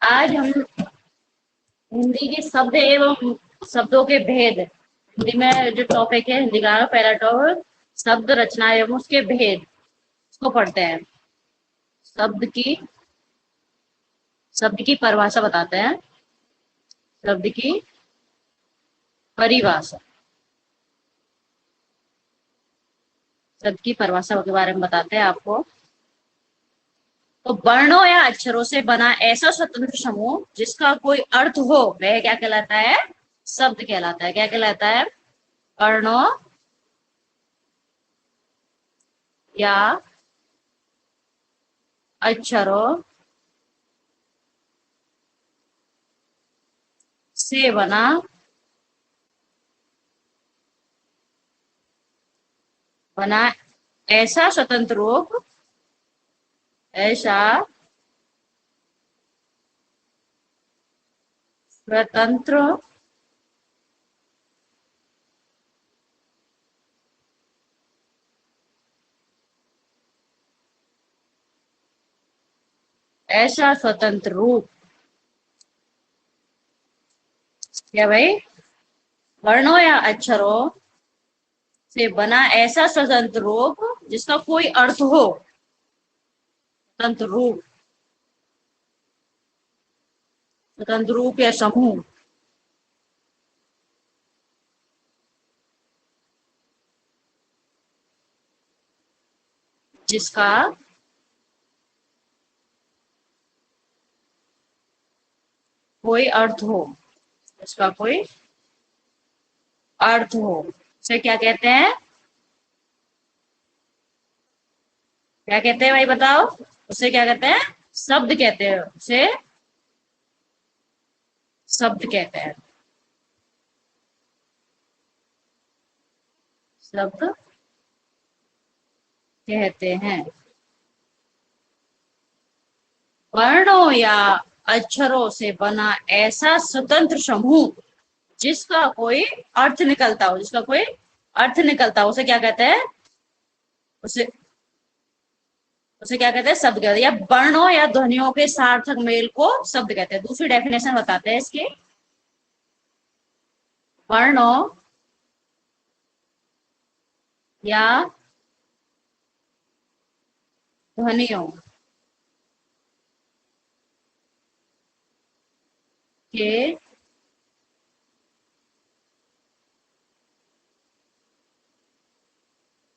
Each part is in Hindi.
आज हम हिंदी के शब्द एवं शब्दों के भेद, हिंदी में जो टॉपिक है हिंदी का पहला टॉपिक शब्द रचना एवं उसके भेद, उसको पढ़ते हैं। शब्द की शब्द की परिभाषा बताते हैं। शब्द की परिभाषा, शब्द की परिभाषा के बारे में बताते हैं आपको। तो वर्णों या अक्षरों से बना ऐसा स्वतंत्र समूह जिसका कोई अर्थ हो वह क्या कहलाता है? शब्द कहलाता है। क्या कहलाता है? वर्णों या अक्षरों से बना ऐसा स्वतंत्र रूप, ऐसा स्वतंत्र ऐसा स्वतंत्र रूप क्या भाई? वर्णों या अक्षरों से बना ऐसा स्वतंत्र रूप जिसका कोई अर्थ हो। स्वतंत्र रूप, स्वतंत्र रूप या समूह जिसका कोई अर्थ हो, जिसका कोई अर्थ हो, उसे क्या कहते हैं? क्या कहते हैं भाई बताओ? उसे क्या कहते हैं? शब्द कहते हैं। उसे शब्द कहते हैं। शब्द कहते हैं। वर्णों या अक्षरों से बना ऐसा स्वतंत्र समूह जिसका कोई अर्थ निकलता हो, जिसका कोई अर्थ निकलता हो, उसे क्या कहते हैं? उसे उसे क्या कहते हैं? शब्द कहते हैं। या वर्णों या ध्वनियों के सार्थक मेल को शब्द कहते हैं। दूसरी डेफिनेशन बताते हैं इसकी। वर्णों या ध्वनियों के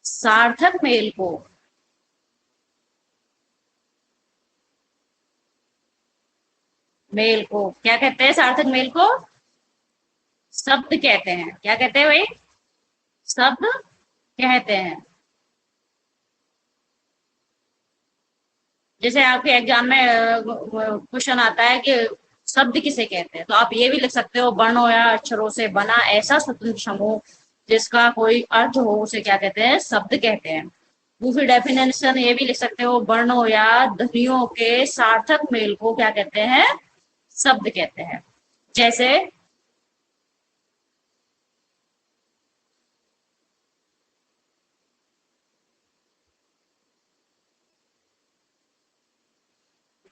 सार्थक मेल को क्या कहते हैं? सार्थक मेल को शब्द कहते हैं। क्या कहते हैं भाई? शब्द कहते हैं। जैसे आपके एग्जाम में क्वेश्चन आता है कि शब्द किसे कहते हैं, तो आप ये भी लिख सकते हो वर्णों या अक्षरों से बना ऐसा स्वतंत्र समूह जिसका कोई अर्थ हो उसे क्या कहते हैं? शब्द कहते हैं। दूसरी डेफिनेशन ये भी लिख सकते हो वर्णों या ध्वनियों के सार्थक मेल को क्या कहते हैं? शब्द कहते हैं। जैसे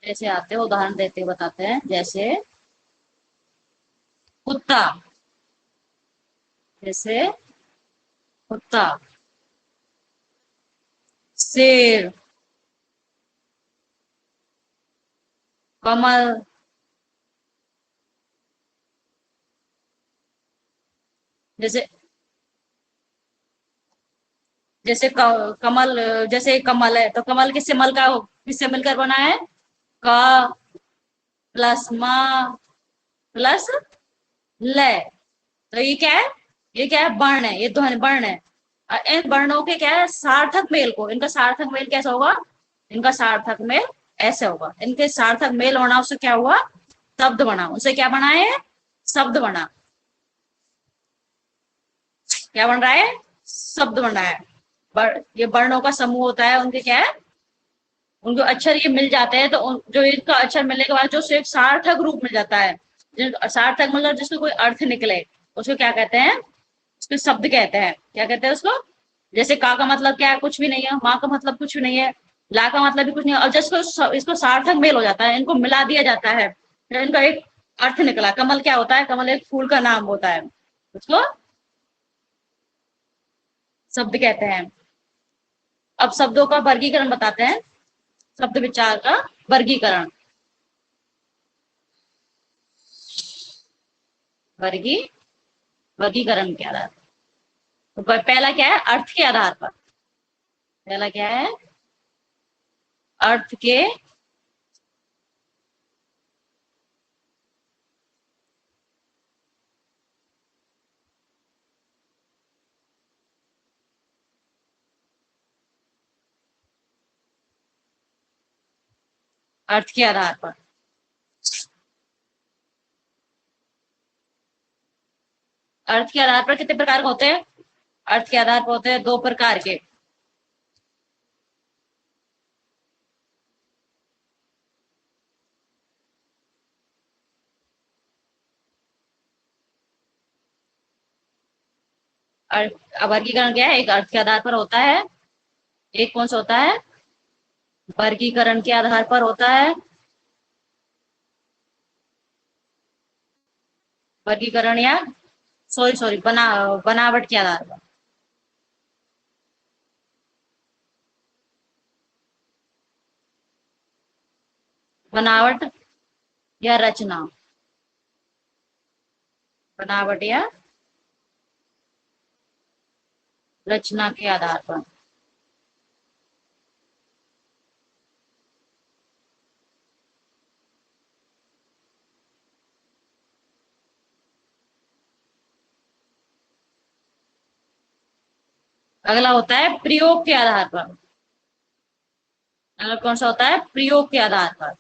जैसे आते हैं उदाहरण देते बताते हैं। जैसे कुत्ता, जैसे कुत्ता, शेर, कमल, जैसे जैसे कमल, जैसे कमल है तो कमल किससे मिलकर बना है? क प्लस म प्लस ल। तो ये क्या है? ये क्या है? वर्ण है। ये ध्वनि वर्ण है। इन वर्णों के क्या है? सार्थक मेल को, इनका सार्थक मेल कैसा होगा? इनका सार्थक मेल ऐसे होगा। इनके सार्थक मेल होना उससे क्या हुआ? शब्द बना। उनसे क्या बना है? शब्द बना। क्या बन रहा है? शब्द बन रहा है। ये वर्णों का समूह होता है, उनके क्या है? उनको अक्षर ये मिल जाते हैं, तो जो इनका अक्षर मिलने के बाद जो सिर्फ सार्थक रूप मिल जाता है, सार्थक मतलब जिसको कोई अर्थ निकले, उसको क्या कहते हैं? उसको शब्द कहते हैं। क्या कहते हैं उसको? जैसे का मतलब क्या है? कुछ भी नहीं है। माँ का मतलब कुछ भी नहीं है। ला का मतलब भी कुछ नहीं है। और जिसको इसको सार्थक मेल हो जाता है, इनको मिला दिया जाता है, फिर इनका एक अर्थ निकला। कमल क्या होता है? कमल एक फूल का नाम होता है, उसको शब्द कहते हैं। अब शब्दों का वर्गीकरण बताते हैं, शब्द विचार का वर्गीकरण। वर्गी वर्गीकरण के आधार पर। तो पहला क्या है? अर्थ के आधार पर। पहला क्या है? अर्थ के अर्थ के आधार पर। अर्थ के आधार पर कितने प्रकार के होते हैं? अर्थ के आधार पर होते हैं दो प्रकार के। वर्गीकरण क्या है? एक अर्थ के आधार पर होता है, एक कौन सा होता है? वर्गीकरण के आधार पर होता है। वर्गीकरण या सॉरी सॉरी बनावट के आधार पर। बनावट या रचना। बनावट या रचना के आधार पर। अगला होता है प्रयोग के आधार पर। अगला कौन सा होता है? प्रयोग के आधार पर।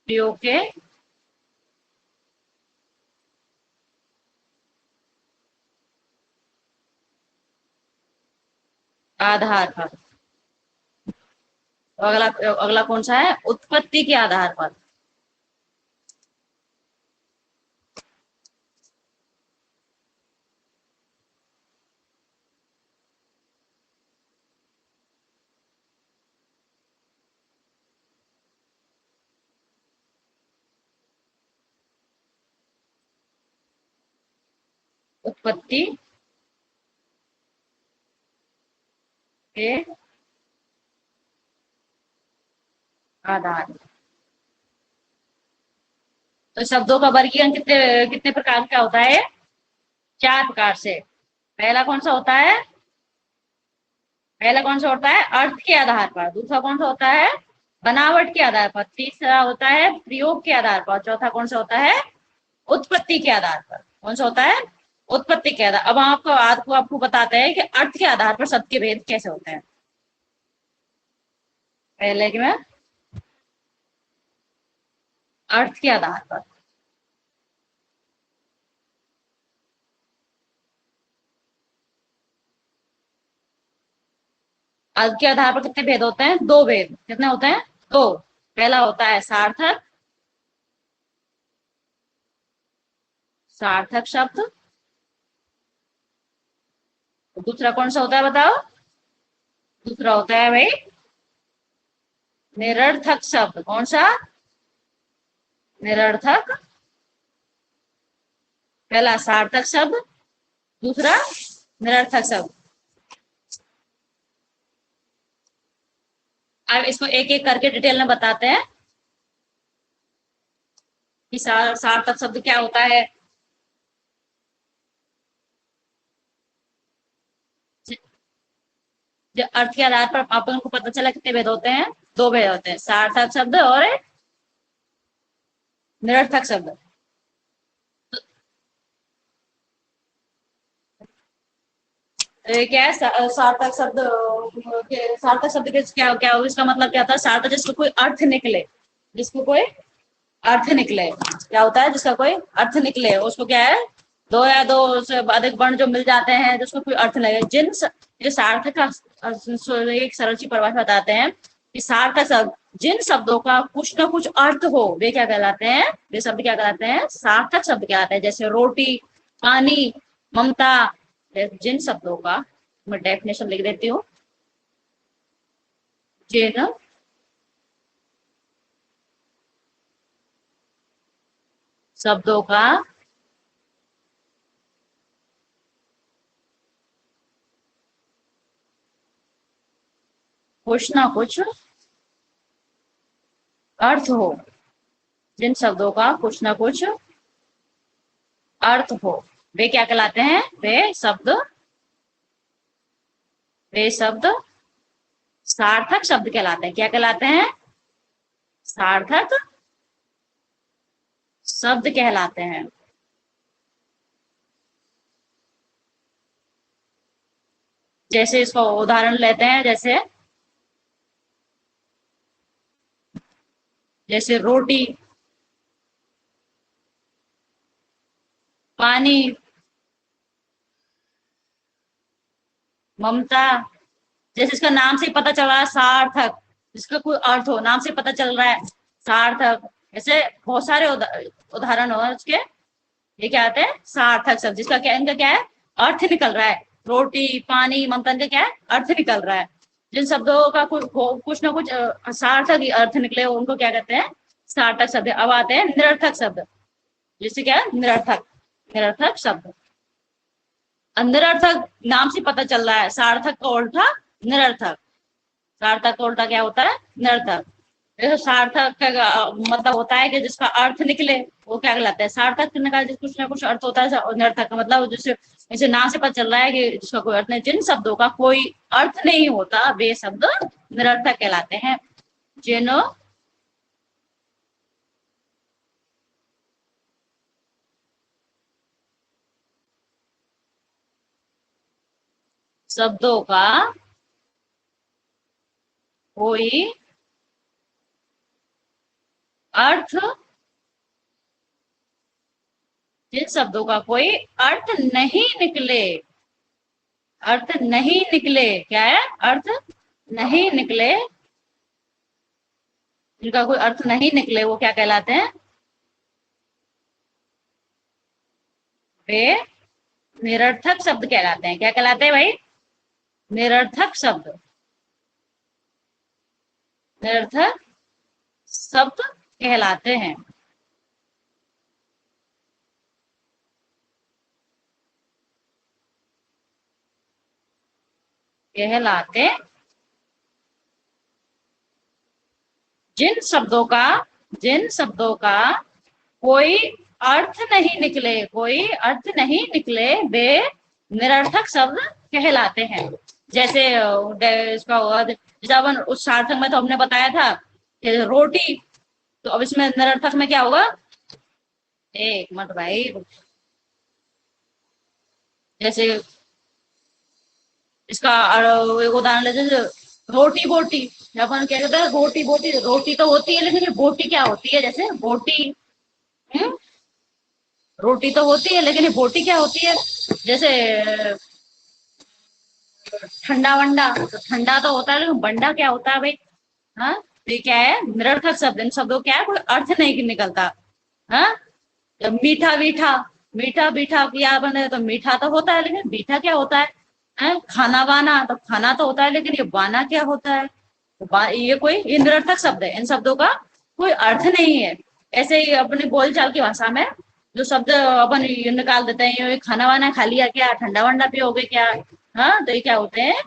प्रयोग के आधार पर। अगला अगला कौन सा है? उत्पत्ति के आधार पर। उत्पत्ति के आधार। तो शब्दों का वर्गीकरण कितने कितने प्रकार का होता है? चार प्रकार से। पहला कौन सा होता है? पहला कौन सा होता है? अर्थ के आधार पर। दूसरा कौन सा होता है? बनावट के आधार पर। तीसरा होता है प्रयोग के आधार पर। चौथा कौन सा होता है? उत्पत्ति के आधार पर। कौन सा होता है? उत्पत्ति के आधार। अब आपको बताते हैं कि अर्थ के आधार पर शब्द के भेद कैसे होते हैं। पहले कि मैं अर्थ के आधार पर। अर्थ के आधार पर कितने भेद होते हैं? दो भेद। कितने होते हैं? दो। पहला होता है सार्थक। सार्थक शब्द। दूसरा कौन सा होता है बताओ? दूसरा होता है भाई निरर्थक शब्द। कौन सा? निरर्थक। पहला सार्थक शब्द, दूसरा निरर्थक शब्द। अब इसको एक एक करके डिटेल में बताते हैं कि सार्थक शब्द क्या होता है। जो अर्थ के आधार पर अपन को पता चला कितने भेद होते हैं? दो भेद होते हैं, सार्थक शब्द और निरर्थक शब्द। क्या है सार्थक शब्द? सार्थक शब्द के क्या क्या इसका मतलब क्या होता है? सार्थक जिसको कोई अर्थ निकले, जिसको कोई अर्थ निकले। क्या होता है? जिसका कोई अर्थ निकले उसको क्या है? दो या दो से अधिक वर्ण जो मिल जाते हैं जिसको कोई अर्थ लगे। ये सार्थक का एक सरल सी परिभाषा बताते हैं कि सार्थक शब्द जिन शब्दों का कुछ ना कुछ अर्थ हो वे क्या कहलाते हैं? वे शब्द क्या कहलाते हैं? सार्थक शब्द कहलाते हैं। जैसे रोटी, पानी, ममता। जिन शब्दों का मैं डेफिनेशन लिख देती हूँ। जिन शब्दों का कुछ ना कुछ अर्थ हो। जिन शब्दों का कुछ ना कुछ अर्थ हो, वे क्या कहलाते हैं? वे शब्द सार्थक शब्द कहलाते हैं। क्या कहलाते हैं? सार्थक शब्द कहलाते हैं। जैसे इसका उदाहरण लेते हैं, जैसे जैसे रोटी, पानी, ममता। जैसे इसका नाम से ही पता चल रहा है सार्थक, जिसका कोई अर्थ हो, नाम से पता चल रहा है सार्थक। ऐसे बहुत सारे उदाहरण हो उसके। ये क्या आते हैं? सार्थक शब्द, जिसका क्या, इनका क्या है? अर्थ निकल रहा है। रोटी, पानी, ममता, इनका क्या है? अर्थ निकल रहा है। जिन शब्दों का कुछ ना कुछ सार्थक ही अर्थ निकले, उनको क्या कहते हैं? सार्थक शब्द। अब आते हैं निरर्थक शब्द। जिससे क्या है? निरर्थक, निरर्थक शब्द। निरर्थक नाम से पता चल रहा है, सार्थक का उल्टा निरर्थक। सार्थक का उल्टा क्या होता है? निरर्थक। जैसे सार्थक का मतलब होता है कि जिसका अर्थ निकले, वो क्या कहलाता है? सार्थक का कुछ ना कुछ अर्थ होता है। और निरर्थक का मतलब जिससे, जैसे नाम से पता चल रहा है कि जिसका कोई अर्थ नहीं। जिन शब्दों का कोई अर्थ नहीं होता, वे शब्द निरर्थक कहलाते हैं। जिन शब्दों का कोई अर्थ, जिन शब्दों का कोई अर्थ नहीं निकले, अर्थ नहीं निकले, क्या है? अर्थ नहीं निकले, जिनका कोई अर्थ नहीं निकले, वो क्या कहलाते हैं? वे निरर्थक शब्द कहलाते हैं। क्या कहलाते हैं भाई? निरर्थक शब्द। निरर्थक शब्द कहलाते हैं। कहलाते जिन शब्दों का कोई अर्थ नहीं निकले, कोई अर्थ नहीं निकले, वे निरर्थक शब्द कहलाते हैं। जैसे इसका होगा, जैसे अपन उस सार्थक में तो हमने बताया था कि रोटी, तो अब इसमें निरर्थक में क्या होगा? एक मिनट भाई। जैसे इसका एक उदाहरण ले, जैसे रोटी बोटी। अपन क्या कहते हैं? रोटी बोटी, रोटी तो होती है, लेकिन ये बोटी क्या होती है? जैसे बोटी, हम्म, रोटी तो होती है, लेकिन ये बोटी क्या होती है? जैसे ठंडा वंडा, तो ठंडा तो होता है, लेकिन बंडा क्या होता है भाई? हाँ, तो ये क्या है? निरर्थक शब्द। इन शब्दों क्या है? कोई अर्थ नहीं निकलता। हाँ, तो मीठा मीठा, मीठा मीठा क्या बने, तो मीठा तो होता है, लेकिन मीठा क्या होता है? खाना बाना, तो खाना तो होता है, लेकिन ये बाना क्या होता है? ये निरर्थक शब्द है। इन शब्दों का कोई अर्थ नहीं है। ऐसे ही अपनी बोलचाल की भाषा में जो शब्द अपन ये निकाल देते हैं, ये खाना वाना खा लिया क्या, ठंडा वंडा पियोगे क्या, हाँ, तो ये क्या होते हैं?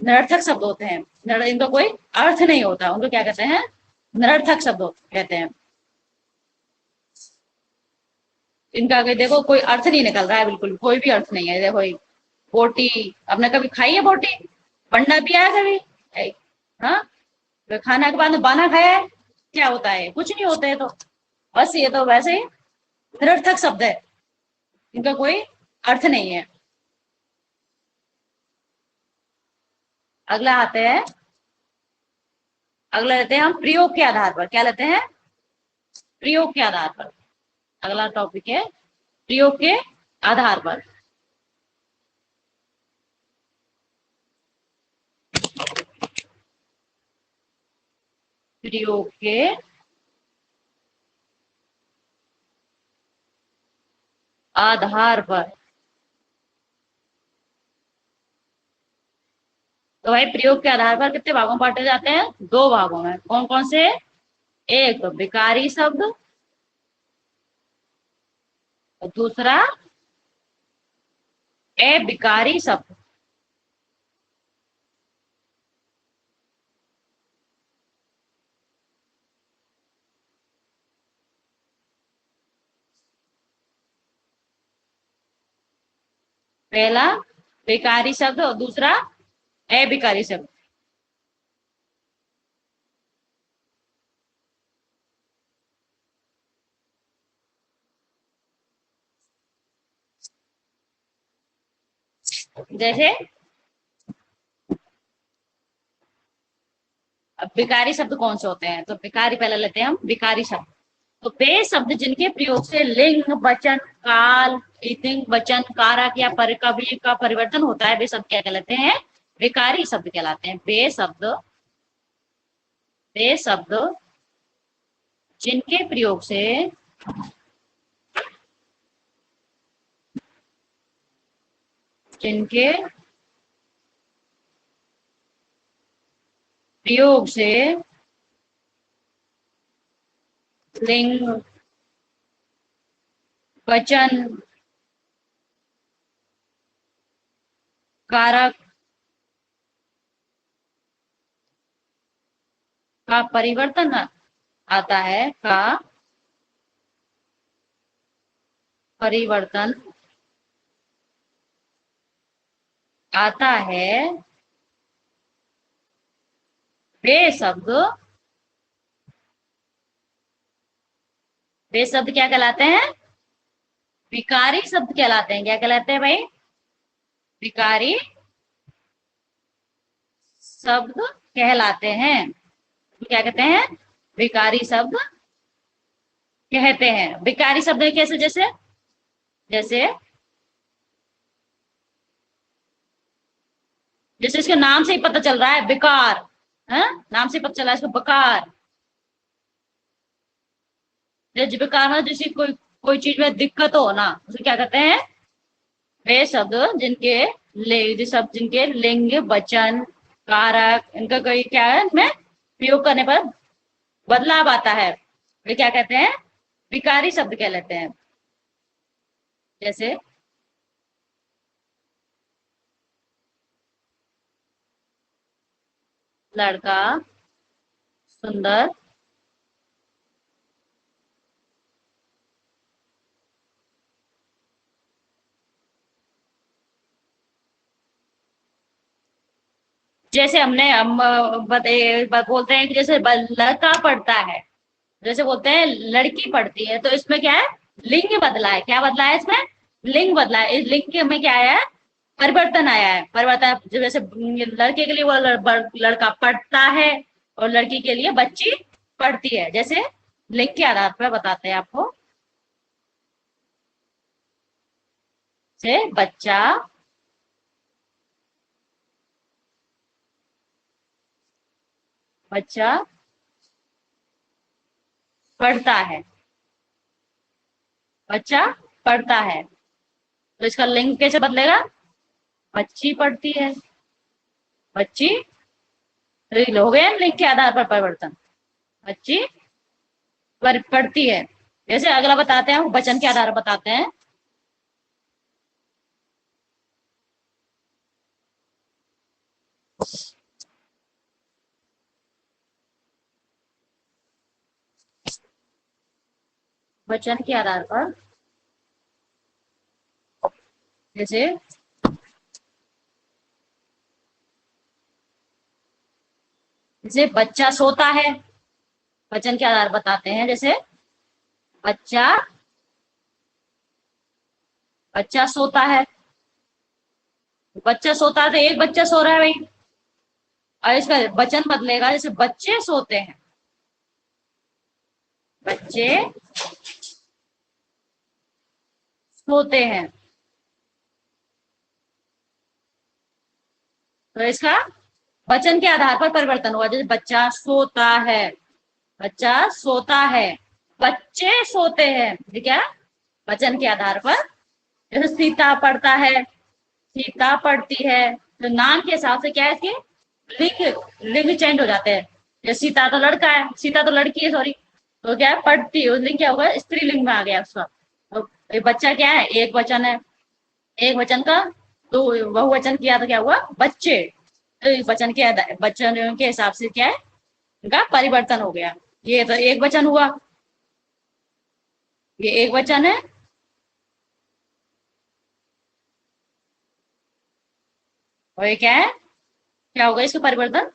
निरर्थक शब्द होते हैं। इनका कोई अर्थ नहीं होता, उनको क्या कहते हैं? निरर्थक शब्द कहते हैं। इनका अगर देखो कोई अर्थ नहीं निकल रहा है, बिल्कुल कोई भी अर्थ नहीं है। देखो बोटी, आपने कभी खाई है बोटी? बंडा पिया है कभी? हाँ, तो खाना के बाद में बाना खाया है? क्या होता है? कुछ नहीं होता है। तो बस ये तो वैसे ही निरर्थक शब्द है, इनका कोई अर्थ नहीं है। अगला आते हैं, अगला लेते हैं हम प्रयोग के आधार पर। क्या लेते हैं? प्रयोग के आधार पर। अगला टॉपिक है प्रयोग के आधार पर। प्रयोग के आधार पर। तो भाई प्रयोग के आधार पर कितने भागों में बांटे जाते हैं? दो भागों में। कौन कौन से? एक तो विकारी शब्द, और दूसरा अविकारी शब्द। पहला विकारी शब्द और दूसरा अविकारी शब्द। जैसे अब विकारी शब्द कौन से होते हैं, तो विकारी पहले लेते हैं हम विकारी शब्द। तो वे शब्द जिनके प्रयोग से लिंग वचन काल लिंग वचन कारक या कवि का परिवर्तन होता है, वे शब्द क्या कहलाते हैं, विकारी शब्द कहलाते हैं। वे शब्द जिनके प्रयोग से जिनके प्रयोग से लिंग वचन कारक का परिवर्तन आता है, वे शब्द क्या कहलाते हैं, विकारी शब्द कहलाते हैं। क्या कहलाते हैं भाई, विकारी शब्द कहलाते हैं। क्या कहते हैं, विकारी शब्द कहते हैं। विकारी शब्द कैसे, जैसे जैसे जैसे इसके नाम से ही पता चल रहा है विकार है, नाम से पता चला है इसको बकार। विकार मतलब जैसे कोई चीज में दिक्कत हो ना, उसे क्या कहते हैं, वे शब्द जिनके लिंग वचन कारक इनका कोई क्या है, इनमें प्रयोग करने पर बदलाव आता है, वे क्या कहते हैं, विकारी शब्द कहलाते हैं। जैसे लड़का सुंदर जैसे हमने हम बोलते हैं कि जैसे लड़का पढ़ता है, जैसे बोलते हैं लड़की पढ़ती है, तो इसमें क्या है, लिंग बदला है। क्या बदला है, इसमें लिंग बदला है। इस लिंग में क्या आया है, परिवर्तन आया है। परिवर्तन जैसे लड़के के लिए वो लड़का पढ़ता है और लड़की के लिए बच्ची पढ़ती है। जैसे लिंग के आधार पर बताते हैं आपको, से बच्चा पढ़ता है, बच्चा पढ़ता है, तो इसका लिंग कैसे बदलेगा, बच्ची पढ़ती है, बच्ची हो गया लिंग के आधार पर परिवर्तन, बच्ची पढ़ती है। जैसे अगला बताते हैं, वचन के आधार पर बताते हैं। वचन के आधार पर जैसे बच्चा सोता है, वचन के आधार बताते हैं। जैसे बच्चा सोता है, बच्चा सोता है तो एक बच्चा सो रहा है भाई, और इसका वचन बदलेगा, जैसे बच्चे सोते हैं, बच्चे सोते हैं, तो इसका वचन के आधार पर परिवर्तन हुआ। जैसे बच्चा सोता है, बच्चा सोता है, बच्चे सोते हैं, ठीक है, वचन के आधार पर। जैसे सीता पढ़ता है, सीता पढ़ती है, तो नाम के हिसाब से क्या है, इसके लिंग चेंज हो जाते हैं। जैसे सीता तो लड़का है, सीता तो लड़की है, सॉरी, तो क्या है, पढ़ती है, लिंग क्या होगा, स्त्रीलिंग में आ गया उसका। तो ये बच्चा क्या है, एक वचन है। एक वचन का तो बहुवचन किया तो क्या हुआ, बच्चे। तो इस वचन के वचन के हिसाब से क्या है, इनका परिवर्तन हो गया। ये तो एक वचन हुआ, ये एक वचन है। और ये क्या है, क्या हो गया इसका परिवर्तन,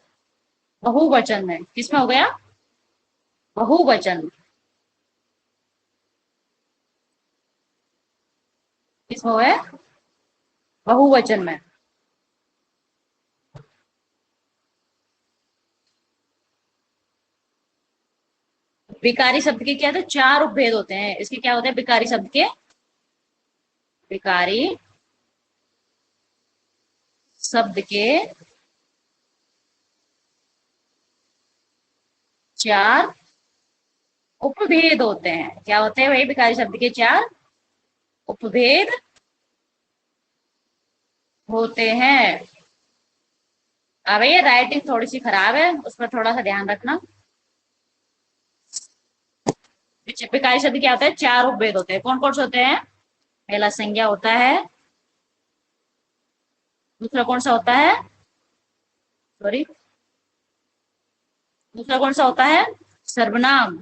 बहुवचन में। किसमें हो गया, बहुवचन। किसमें हुआ है, बहुवचन में। विकारी शब्द के क्या थे, चार उपभेद होते हैं। इसके क्या होते हैं विकारी शब्द के, विकारी शब्द के चार उपभेद होते हैं। क्या होते हैं भाई विकारी शब्द के चार उपभेद होते हैं। अब ये राइटिंग थोड़ी सी खराब है, उस पर थोड़ा सा ध्यान रखना। विकारी शब्द क्या होता है, चार उपभेद होते हैं। कौन कौन से होते हैं, पहला संज्ञा होता है, दूसरा कौन सा होता है, सॉरी, दूसरा कौन सा होता है, सर्वनाम।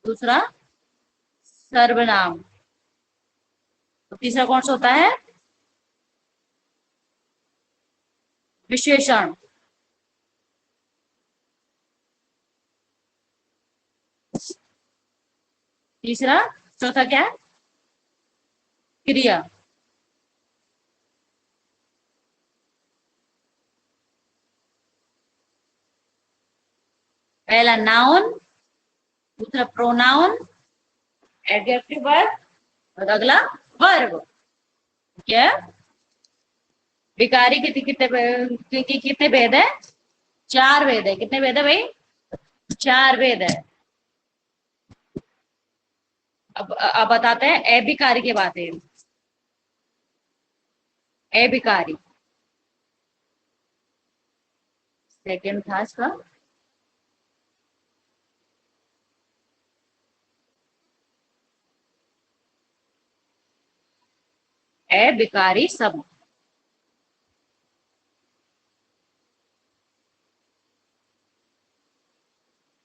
दूसरा सर्वनाम। तो तीसरा कौन सा होता है, विशेषण। तीसरा, चौथा क्या है, क्रिया। पहला नाउन, दूसरा प्रोनाउन, एडजेक्टिव वर्ब, और अगला वर्ब। क्या, विकारी कितने भेद है, चार भेद है। कितने भेद है भाई, चार भेद है। अब बताते हैं अभिकारी की बातें। अभिकारी सेकंड था इसका, अभिकारी शब्द।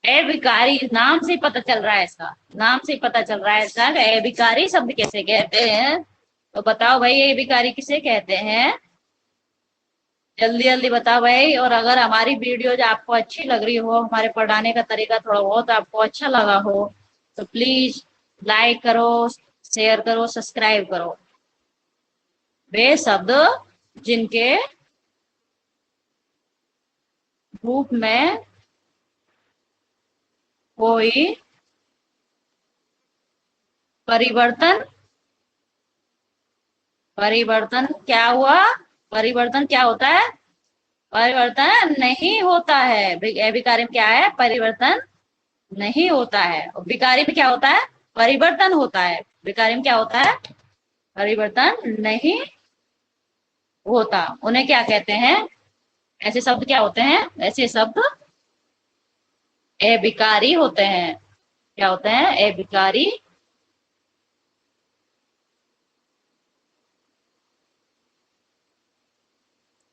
अभिकारी नाम से ही पता चल रहा है इसका, नाम से ही पता चल रहा है इसका कि अभिकारी शब्द कैसे कहते हैं। तो बताओ भाई अभिकारी किसे कहते हैं, जल्दी जल्दी बताओ भाई। और अगर हमारी वीडियो जो आपको अच्छी लग रही हो, हमारे पढ़ाने का तरीका थोड़ा बहुत आपको अच्छा लगा हो, तो प्लीज लाइक करो, शेयर करो, सब्सक्राइब करो। वे शब्द जिनके रूप में कोई परिवर्तन, परिवर्तन क्या हुआ, परिवर्तन क्या होता है, परिवर्तन नहीं होता है। अभिकारी में क्या है, परिवर्तन नहीं होता है। और विकारी में क्या होता है, परिवर्तन होता है। विकारी में क्या होता है, परिवर्तन नहीं होता। उन्हें क्या कहते हैं, ऐसे शब्द क्या होते हैं, ऐसे शब्द अविकारी होते हैं। क्या होते हैं, अविकारी।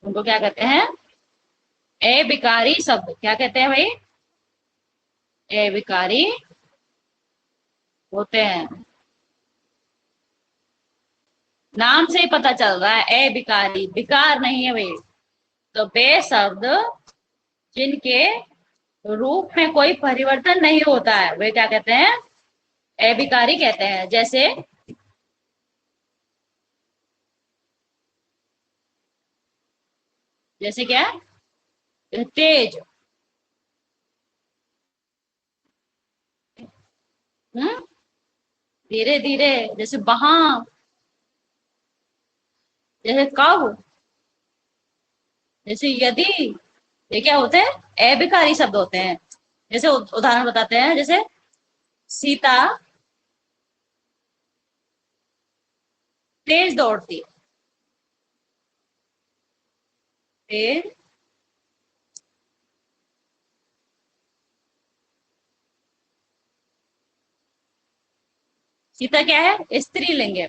उनको क्या कहते हैं, अविकारी शब्द। क्या कहते हैं भाई, अविकारी होते हैं। नाम से ही पता चल रहा है अविकारी, विकार नहीं है भाई। तो वे शब्द जिनके रूप में कोई परिवर्तन नहीं होता है वे क्या कहते हैं, अविकारी कहते हैं। जैसे जैसे क्या, तेज, हम्म, धीरे धीरे, जैसे वहां, जैसे कब, जैसे यदि। ये क्या होते हैं, अभिकारी शब्द होते हैं। जैसे उदाहरण बताते हैं, जैसे सीता तेज दौड़ती, तेज सीता क्या है, स्त्रीलिंग है।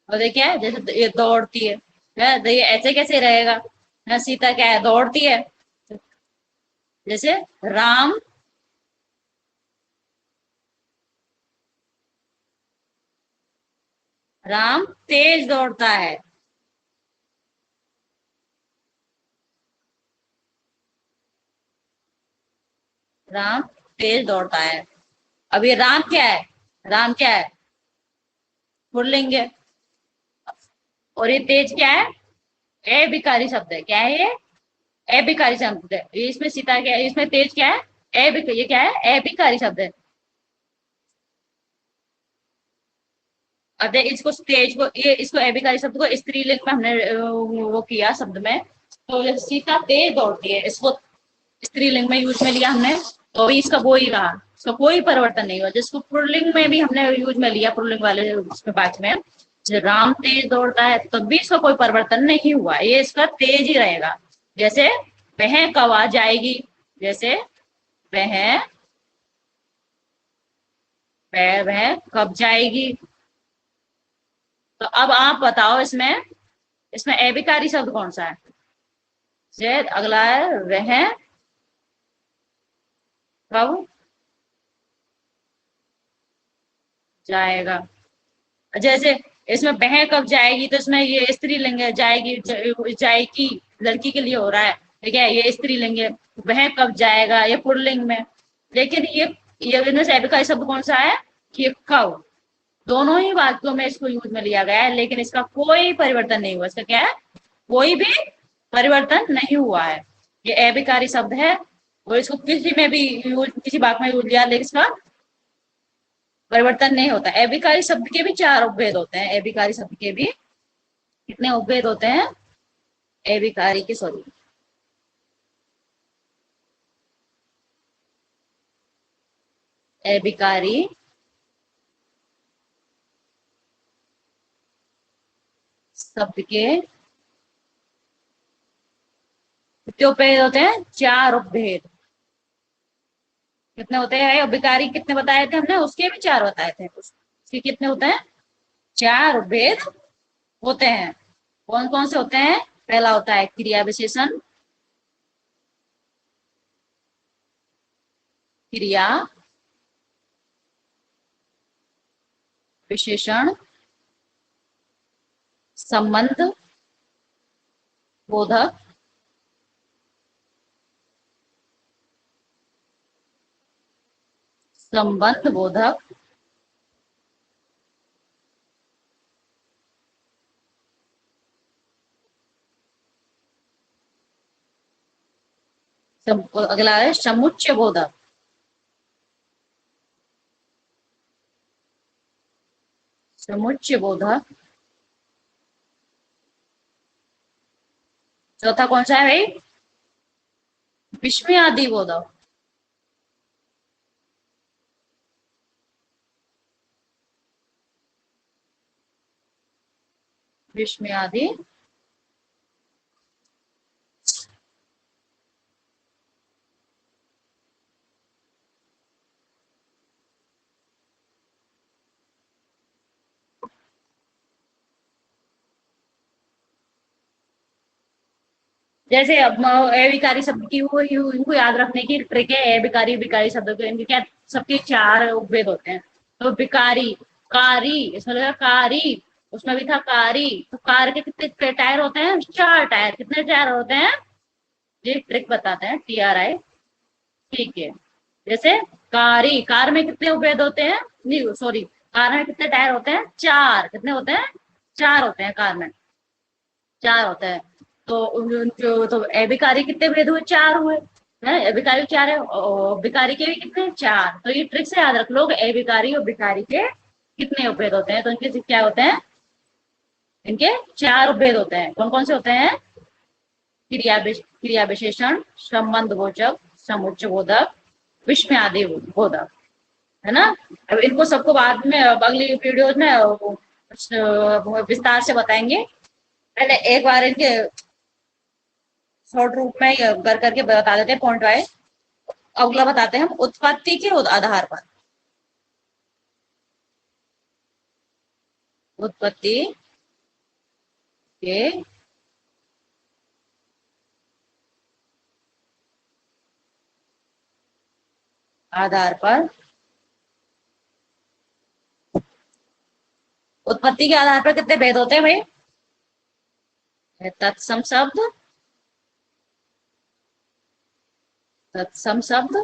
और देखिए जैसे ये दौड़ती है तो ये ऐसे कैसे रहेगा। सीता क्या है, दौड़ती है। जैसे राम, राम तेज दौड़ता है। राम तेज दौड़ता है। अब ये राम क्या है, राम क्या है, पुल्लिंग है। और ये तेज क्या है, ए विकारी शब्द है। क्या है ये, ए विकारी शब्द है। ये इसमें सीता क्या है, इसमें तेज क्या है, ये क्या है, ए विकारी शब्द है। अतः इसको तेज को, ये इसको एबिकारी शब्द को स्त्रीलिंग में हमने वो किया शब्द में। तो जैसे सीता तेज दौड़ती है, इसको स्त्रीलिंग में यूज में लिया हमने, तो भी इसका वो ही रहा, इसका कोई परिवर्तन नहीं हुआ। जिसको पुल्लिंग में भी हमने यूज में लिया, पुल्लिंग वाले उसमें बात में, जैसे राम तेज दौड़ता है, तब भी इसका कोई परिवर्तन नहीं हुआ, ये इसका तेज ही रहेगा। जैसे वह कब आ जाएगी, जैसे वह वह कब जाएगी। तो अब आप बताओ इसमें, इसमें एबिकारी शब्द कौन सा है। जैद अगला है वह कब जाएगा। जैसे इसमें वह कब जाएगी, तो इसमें ये स्त्रीलिंग है, जाएगी जाएगी लड़की के लिए हो रहा है, ठीक है, ये स्त्रीलिंग है। वह कब जाएगा ये पुल्लिंग में। लेकिन ये बिजनेस एबिकारी शब्द कौन सा है, कि कब। दोनों ही वाक्यों में इसको यूज में लिया गया है, लेकिन इसका कोई परिवर्तन नहीं हुआ। इसका क्या है, कोई भी परिवर्तन नहीं हुआ है। ये अभिकारी शब्द है, और इसको किसी में भी यूज, किसी वाक्य में यूज लिया, लेकिन इसका परिवर्तन नहीं होता। अभिकारी शब्द के भी चार उपभेद होते हैं। अभिकारी शब्द के भी कितने उपभेद होते हैं, अभिकारी के, सॉरी, अभिकारी शब्द के कितने उपभेद होते हैं, चार उपभेद। कितने होते हैं, अभिकारी कितने बताए थे हमने, उसके भी चार बताए थे। उसके कितने होते हैं, चार उपभेद होते हैं। कौन कौन से होते हैं, पहला होता है क्रिया विशेषण, क्रिया विशेषण, संबंध बोधक, संबंध बोधक, अगला है समुच्चय बोधक। समुच्चय बोधक। चौथा कौन सा है भाई, विस्मयादि बोधक। विस्मयादि जैसे अब अविकारी शब्द की वो इनको याद रखने की ट्रिक है। अविकारी विकारी शब्द के इनके क्या, सबके चार उपभेद होते हैं। तो विकारी, कारी, इसमें लगा कारी, उसमें भी था कारी। तो कार के कितने टायर होते हैं, चार टायर। कितने टायर होते हैं, ये ट्रिक बताते हैं, TRI, ठीक है। जैसे कारी, कार में कितने उपभेद होते हैं, नहीं सॉरी, कार में कितने टायर होते हैं, चार। कितने होते हैं, चार होते हैं कार में, चार होता है। तो जो तो अभिकारी कितने भेद हुए, चार हुए है, अभिकारी चार है, और भिकारी के भी कितने, चार। तो ये ट्रिक से याद रख लो, अभिकारी और भिकारी के कितने उपभेद होते हैं। तो इनके क्या होते हैं, इनके चार उपभेद होते हैं। कौन कौन से होते हैं, क्रिया विशेषण, संबंध बोधक, समुच्चय बोधक, विस्मयादि बोधक, है ना। अब इनको सबको बाद में अगली वीडियोज में विस्तार से बताएंगे। पहले एक बार इनके शॉर्ट रूप में कर करके बता देते हैं पॉइंट वाइज। अगला बताते हैं हम उत्पत्ति के आधार पर। उत्पत्ति के आधार पर, उत्पत्ति के आधार पर कितने भेद होते हैं भाई? तत्सम शब्द, तत्सम शब्द,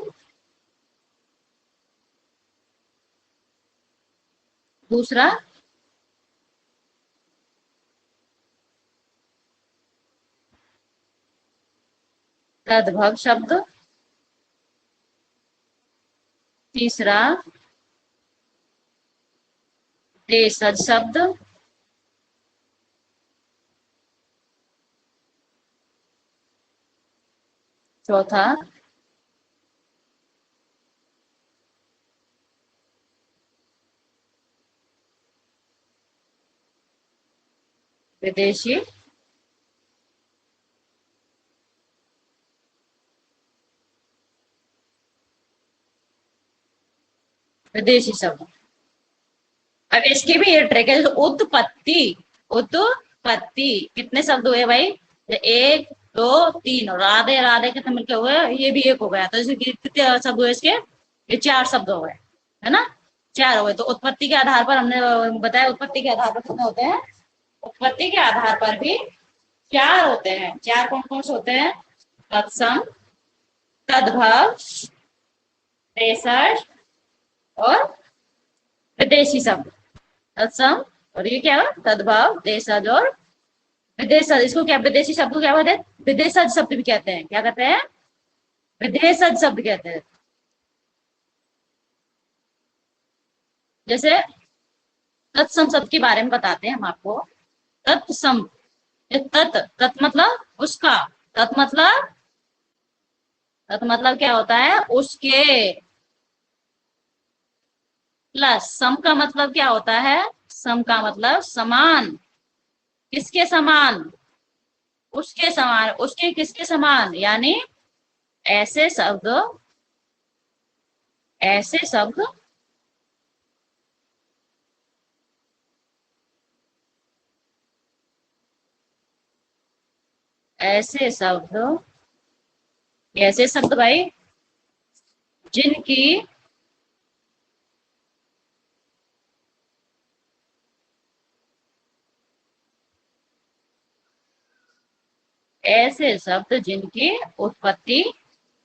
दूसरा तद्भव शब्द, तीसरा देशज शब्द, चौथा विदेशी विदेशी शब्द। अब इसकी भी ये ट्रिक है। उत्पत्ति, उत्पत्ति कितने शब्द हुए भाई? एक, दो, तीन, और राधे राधे कितने मिलके हुए? ये भी एक हो गया। तो इसके कितने शब्द हुए इसके? ये चार शब्द हो गए, है ना? चार हो गए। तो उत्पत्ति के आधार पर हमने बताया, उत्पत्ति के आधार पर कितने होते हैं? उत्पत्ति के आधार पर भी चार होते हैं। चार कौन कौन से होते हैं? तत्सम, तद्भव, देशज और विदेशी शब्द। तत्सम, और ये क्या है? तद्भव, देशज और विदेशज। इसको क्या, विदेशी शब्द को क्या कहते हैं? विदेशज शब्द भी कहते हैं। क्या कहते हैं? विदेशज शब्द कहते हैं। जैसे तत्सम शब्द के बारे में बताते हैं हम आपको। तत्सम, तत्, तत् मतलब उसका, तत् मतलब, तत् मतलब क्या होता है? उसके। प्लस सम का मतलब क्या होता है? सम का मतलब समान। किसके समान? उसके समान। उसके किसके समान? यानी ऐसे शब्द, ऐसे शब्द ऐसे शब्द, ऐसे शब्द भाई जिनकी ऐसे शब्द जिनकी उत्पत्ति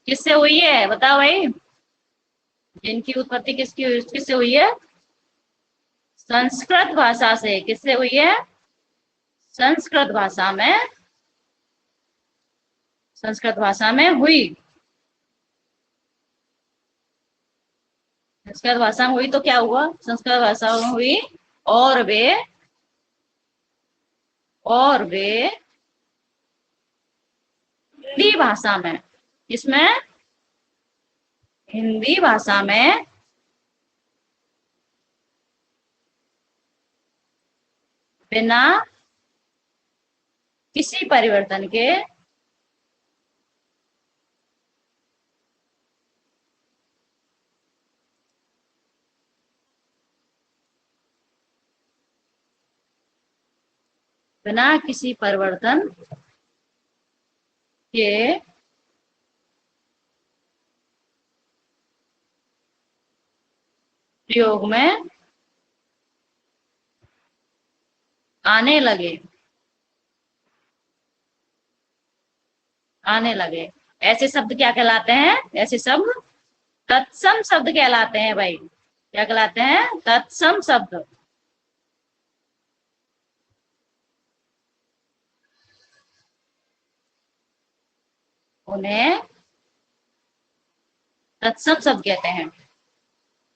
किससे हुई है? बताओ भाई, जिनकी उत्पत्ति किसकी किससे हुई है? संस्कृत भाषा से। किससे हुई है? संस्कृत भाषा में, संस्कृत भाषा में हुई। संस्कृत भाषा में हुई तो क्या हुआ? संस्कृत भाषा में हुई और वे, और वे हिंदी भाषा में, इसमें हिंदी भाषा में बिना किसी परिवर्तन के बिना किसी परिवर्तन के प्रयोग में आने लगे, आने लगे। ऐसे शब्द क्या कहलाते हैं? ऐसे शब्द तत्सम शब्द कहलाते हैं भाई। क्या कहलाते हैं? तत्सम शब्द। उन्हें तत्सम शब्द कहते हैं।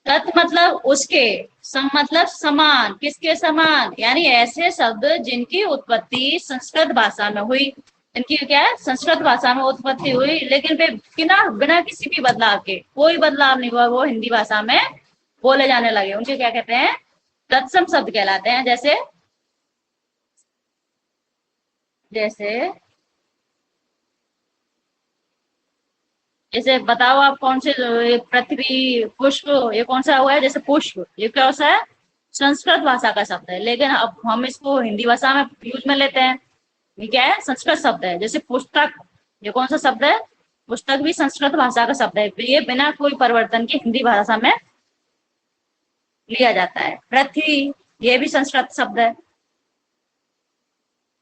तत् मतलब उसके, सम मतलब समान। किसके समान? यानी ऐसे शब्द जिनकी उत्पत्ति संस्कृत भाषा में हुई। इनकी क्या है? संस्कृत भाषा में उत्पत्ति हुई, लेकिन वे बिना बिना किसी भी बदलाव के, कोई बदलाव नहीं हुआ, वो हिंदी भाषा में बोले जाने लगे। उनके क्या कहते हैं? तत्सम शब्द कहलाते हैं। जैसे, जैसे जैसे बताओ आप कौन से? पृथ्वी, पुष्प, ये कौन सा हुआ है? जैसे पुष्प, ये क्या सा है? संस्कृत भाषा का शब्द है, लेकिन अब हम इसको हिंदी भाषा में यूज में लेते हैं। ये क्या है? संस्कृत शब्द है। जैसे पुस्तक, ये कौन सा शब्द है? पुस्तक भी संस्कृत भाषा का शब्द है। ये बिना कोई परिवर्तन के हिंदी भाषा में लिया जाता है। पृथ्वी, ये भी संस्कृत शब्द है।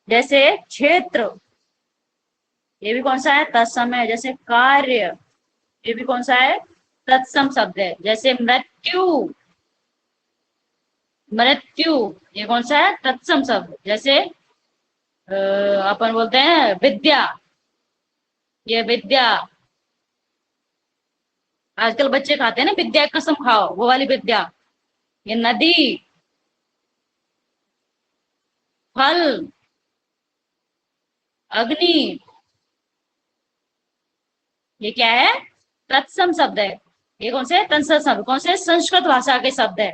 जैसे क्षेत्र, ये भी कौन सा है? तत्सम है। जैसे कार्य, ये भी कौन सा है? तत्सम शब्द है। जैसे मृत्यु, मृत्यु, ये कौन सा है? तत्सम शब्द। जैसे अपन बोलते हैं विद्या, ये विद्या, आजकल बच्चे खाते हैं ना विद्या की कसम खाओ, वो वाली विद्या। ये नदी, फल, अग्नि, ये क्या है? तत्सम शब्द है। ये कौन से? तत्सम शब्द। कौन से? संस्कृत भाषा के शब्द है।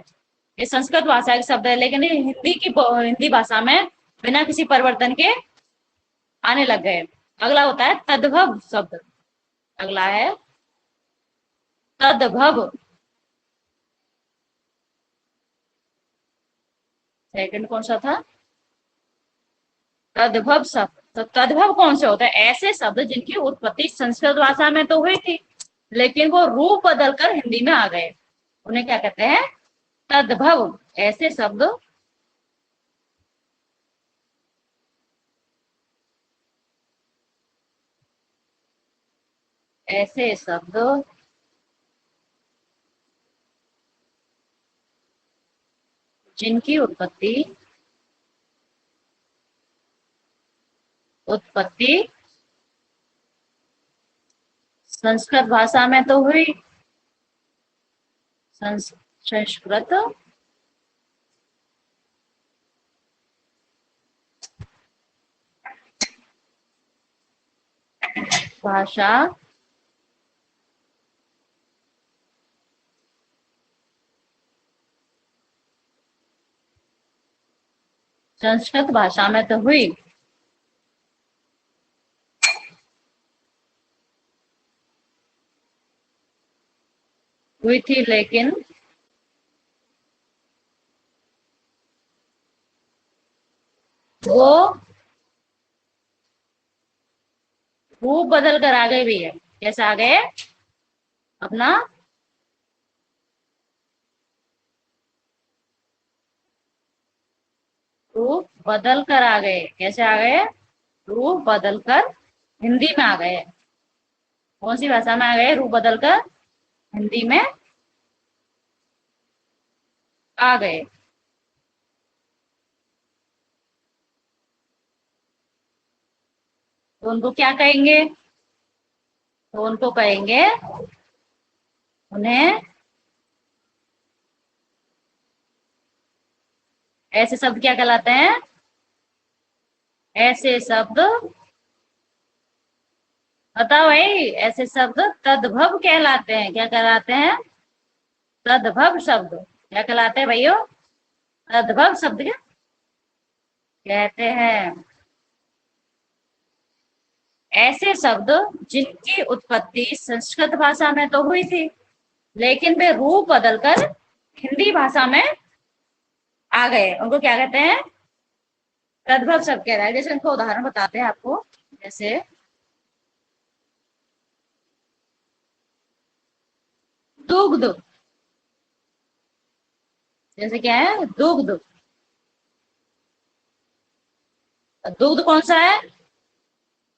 ये संस्कृत भाषा के शब्द है, लेकिन ये हिंदी भाषा में बिना किसी परिवर्तन के आने लग गए। अगला होता है तद्भव शब्द। अगला है तद्भव। सेकंड कौन सा था? तद्भव शब्द। तो तद्भव कौन से होता है? ऐसे शब्द जिनकी उत्पत्ति संस्कृत भाषा में तो हुई थी, लेकिन वो रूप बदलकर हिंदी में आ गए, उन्हें क्या कहते हैं? तद्भव। ऐसे शब्द, ऐसे शब्द जिनकी उत्पत्ति उत्पत्ति संस्कृत भाषा में तो हुई, संस्कृत भाषा संस्कृत भाषा में तो हुई थी, लेकिन वो रूप बदल कर आ गए भी है। कैसे आ गए? अपना रूप बदल कर आ गए। कैसे आ गए? रूप बदल कर हिंदी में आ गए। कौन सी भाषा में आ गए? रूप बदल कर हिंदी में आ गए। तो उनको क्या कहेंगे? तो उनको कहेंगे, उन्हें ऐसे शब्द क्या कहलाते हैं? ऐसे शब्द, बताओ भाई, ऐसे शब्द तद्भव कहलाते हैं। क्या कहलाते हैं? तद्भव शब्द। क्या कहलाते हैं भाइयों? तद्भव शब्द क्या कहते हैं? ऐसे शब्द जिनकी उत्पत्ति संस्कृत भाषा में तो हुई थी, लेकिन वे रूप बदलकर हिंदी भाषा में आ गए, उनको क्या कहते हैं? तद्भव शब्द कह रहा है। जैसे उनको उदाहरण बताते हैं आपको। जैसे दुग्ध, जैसे क्या है? दुग्ध। दुग्ध कौन सा है?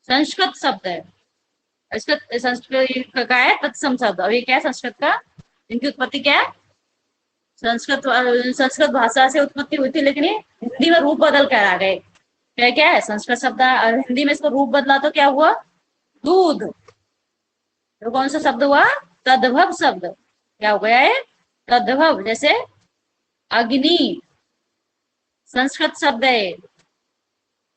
संस्कृत शब्द है। संस्कृत, संस्कृत का है तत्सम शब्द। अब ये क्या है? संस्कृत का, इनकी उत्पत्ति क्या है? संस्कृत, संस्कृत भाषा से उत्पत्ति हुई थी, लेकिन ये हिंदी में रूप बदल कर आ गए। क्या क्या है? संस्कृत शब्द हिंदी में इसको रूप बदला तो क्या हुआ? दूध। तो कौन सा शब्द हुआ? तद्भव शब्द। क्या हो गया है? तद्भव। जैसे अग्नि, संस्कृत शब्द है।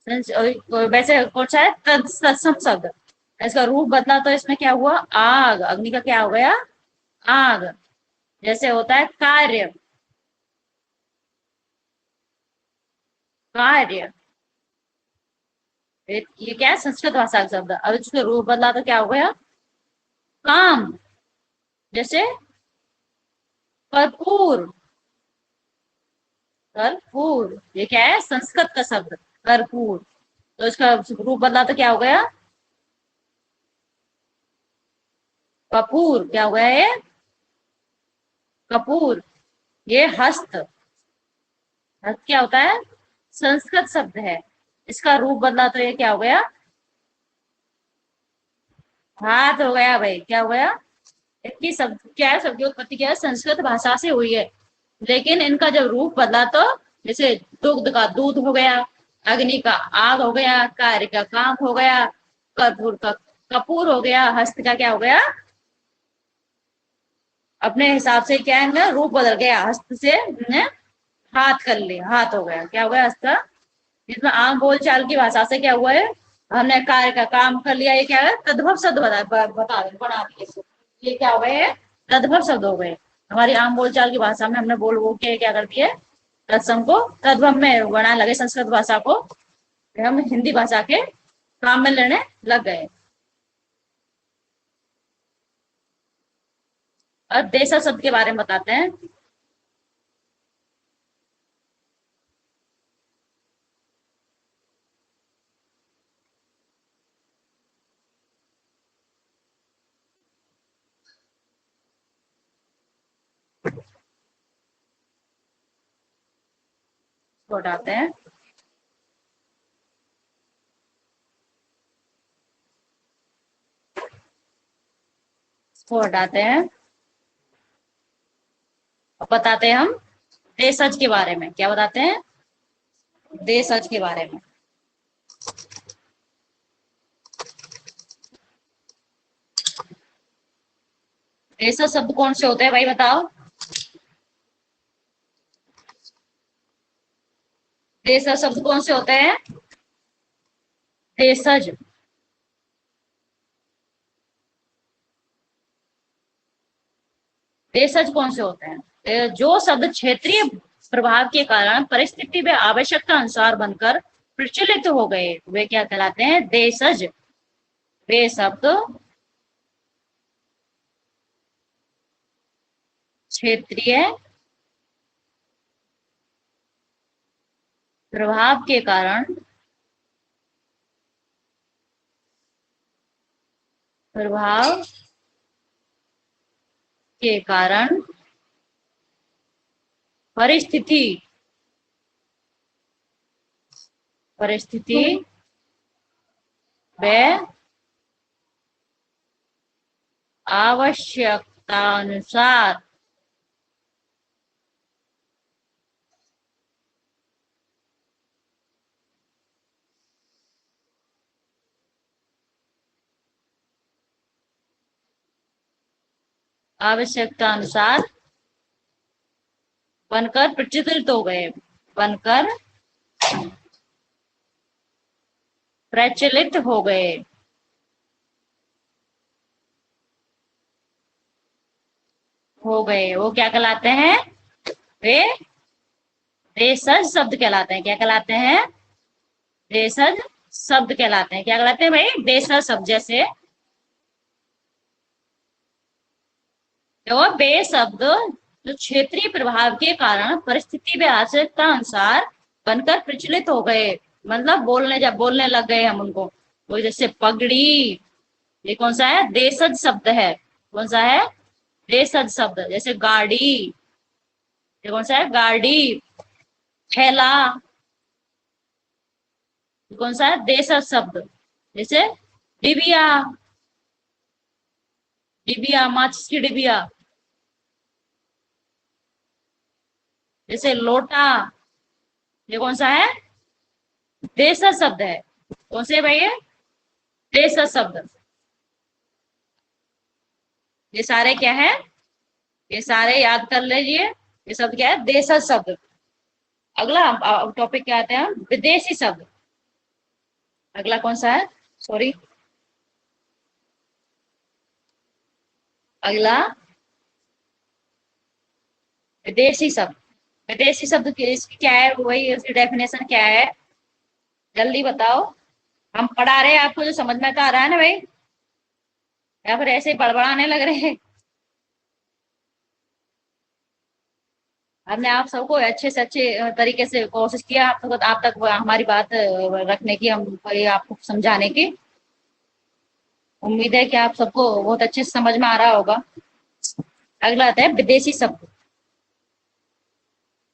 वैसे कौन सा है? तत्सम शब्द। इसका रूप बदला तो इसमें क्या हुआ? आग। अग्नि का क्या हो गया? आग। जैसे होता है कार्य, कार्य, ये क्या है? संस्कृत भाषा का शब्द। अब इसका रूप बदला तो क्या हो गया? काम। जैसे कर्पूर, कर्पूर, ये क्या है? संस्कृत का शब्द कर्पूर। तो इसका रूप बदला तो क्या हो गया? कपूर। क्या हो गया ये? कपूर। ये हस्त। हस्त क्या होता है? संस्कृत शब्द है। इसका रूप बदला तो ये क्या हो गया? हाथ हो गया भाई। क्या हो गया? इनकी शब्द क्या है? शब्द की उत्पत्ति क्या है? संस्कृत भाषा से हुई है। लेकिन इनका जब रूप बदला तो जैसे दुग्ध का दूध हो गया, अग्नि का आग हो गया, कार्य का काम हो गया, कर्पूर का कपूर हो गया, हस्त का क्या हो गया? अपने हिसाब से क्या है ना, रूप बदल गया। हस्त से ने हाथ कर लिया, हाथ हो गया। क्या हो गया? हस्त का। जिसमें आम बोल चाल की भाषा से क्या हुआ है? हमने कार्य का काम कर लिया। ये क्या है? तद्भव शब्द बना दिए इसको। ये क्या हो गए? ये तद्भव शब्द हो गए। हमारी आम बोलचाल की भाषा में हमने बोल वो के क्या कर दिए? तत्सम को तद्भव में बना लगे, संस्कृत भाषा को हम हिंदी भाषा के काम में लेने लग गए। अब देशज शब्द के बारे में बताते हैं। इसको हटाते हैं। इसको हटाते हैं। अब बताते हैं हम देशज के बारे में। क्या बताते हैं? देशज के बारे में। देशज शब्द कौन से होते हैं भाई? बताओ। देशज शब्द कौन से होते हैं? देशज। देशज कौन से होते हैं? जो शब्द क्षेत्रीय प्रभाव के कारण परिस्थिति व आवश्यकता अनुसार बनकर प्रचलित हो गए वे क्या कहलाते हैं? देशज। वे शब्द क्षेत्रीय प्रभाव के कारण प्रभाव के कारण परिस्थिति परिस्थिति व आवश्यकतानुसार आवश्यकता अनुसार बनकर प्रचलित हो गए। बनकर प्रचलित हो गए। हो गए वो क्या कहलाते हैं? वे देशज शब्द कहलाते हैं। क्या कहलाते हैं? देशज शब्द कहलाते हैं। क्या कहलाते हैं भाई? देशज शब्द। जैसे जो बे शब्द जो क्षेत्रीय प्रभाव के कारण परिस्थिति व आवश्यकता अनुसार बनकर प्रचलित हो गए। मतलब बोलने जब बोलने लग गए हम उनको। वो जैसे पगड़ी, ये कौन सा है? देशज शब्द है। कौन सा है? देशज शब्द। जैसे गाड़ी, ये कौन सा है? गाड़ी। थैला, ये कौन सा है? देशज शब्द। जैसे डिबिया, डिबिया माचिस की डिबिया। जैसे लोटा, ये कौन सा है? देशज शब्द है। कौन से भाई? ये देशज शब्द। ये सारे क्या है? ये सारे याद कर लीजिए। ये शब्द क्या है? देशज शब्द। अगला टॉपिक क्या आते हैं? विदेशी शब्द। अगला कौन सा है? सॉरी, अगला विदेशी शब्द। विदेशी शब्द की इसकी क्या है? वही इसकी डेफिनेशन क्या है? जल्दी बताओ। हम पढ़ा रहे हैं आपको, जो समझ में तो आ रहा है ना भाई, या फिर ऐसे ही बड़बड़ाने लग रहे हैं? हमने आप सबको अच्छे से अच्छे तरीके से कोशिश किया आप तक हमारी बात रखने की, हम ये आपको समझाने की। उम्मीद है कि आप सबको बहुत अच्छे से समझ में आ रहा होगा। अगला आता है विदेशी शब्द।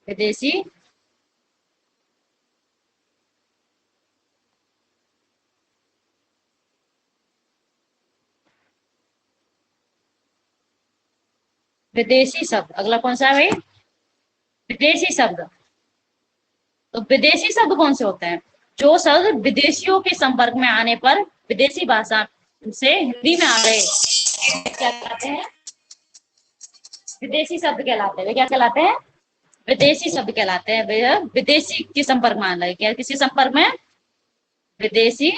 विदेशी विदेशी शब्द अगला कौन सा है भाई? विदेशी शब्द। तो विदेशी शब्द कौन से होते हैं? जो शब्द विदेशियों के संपर्क में आने पर विदेशी भाषा से हिंदी में आ गए, क्या कहलाते हैं? विदेशी शब्द कहलाते हैं। वे क्या कहलाते हैं? विदेशी शब्द कहलाते हैं। वे विदेशी के संपर्क में आना है, क्या किसी संपर्क में? विदेशी।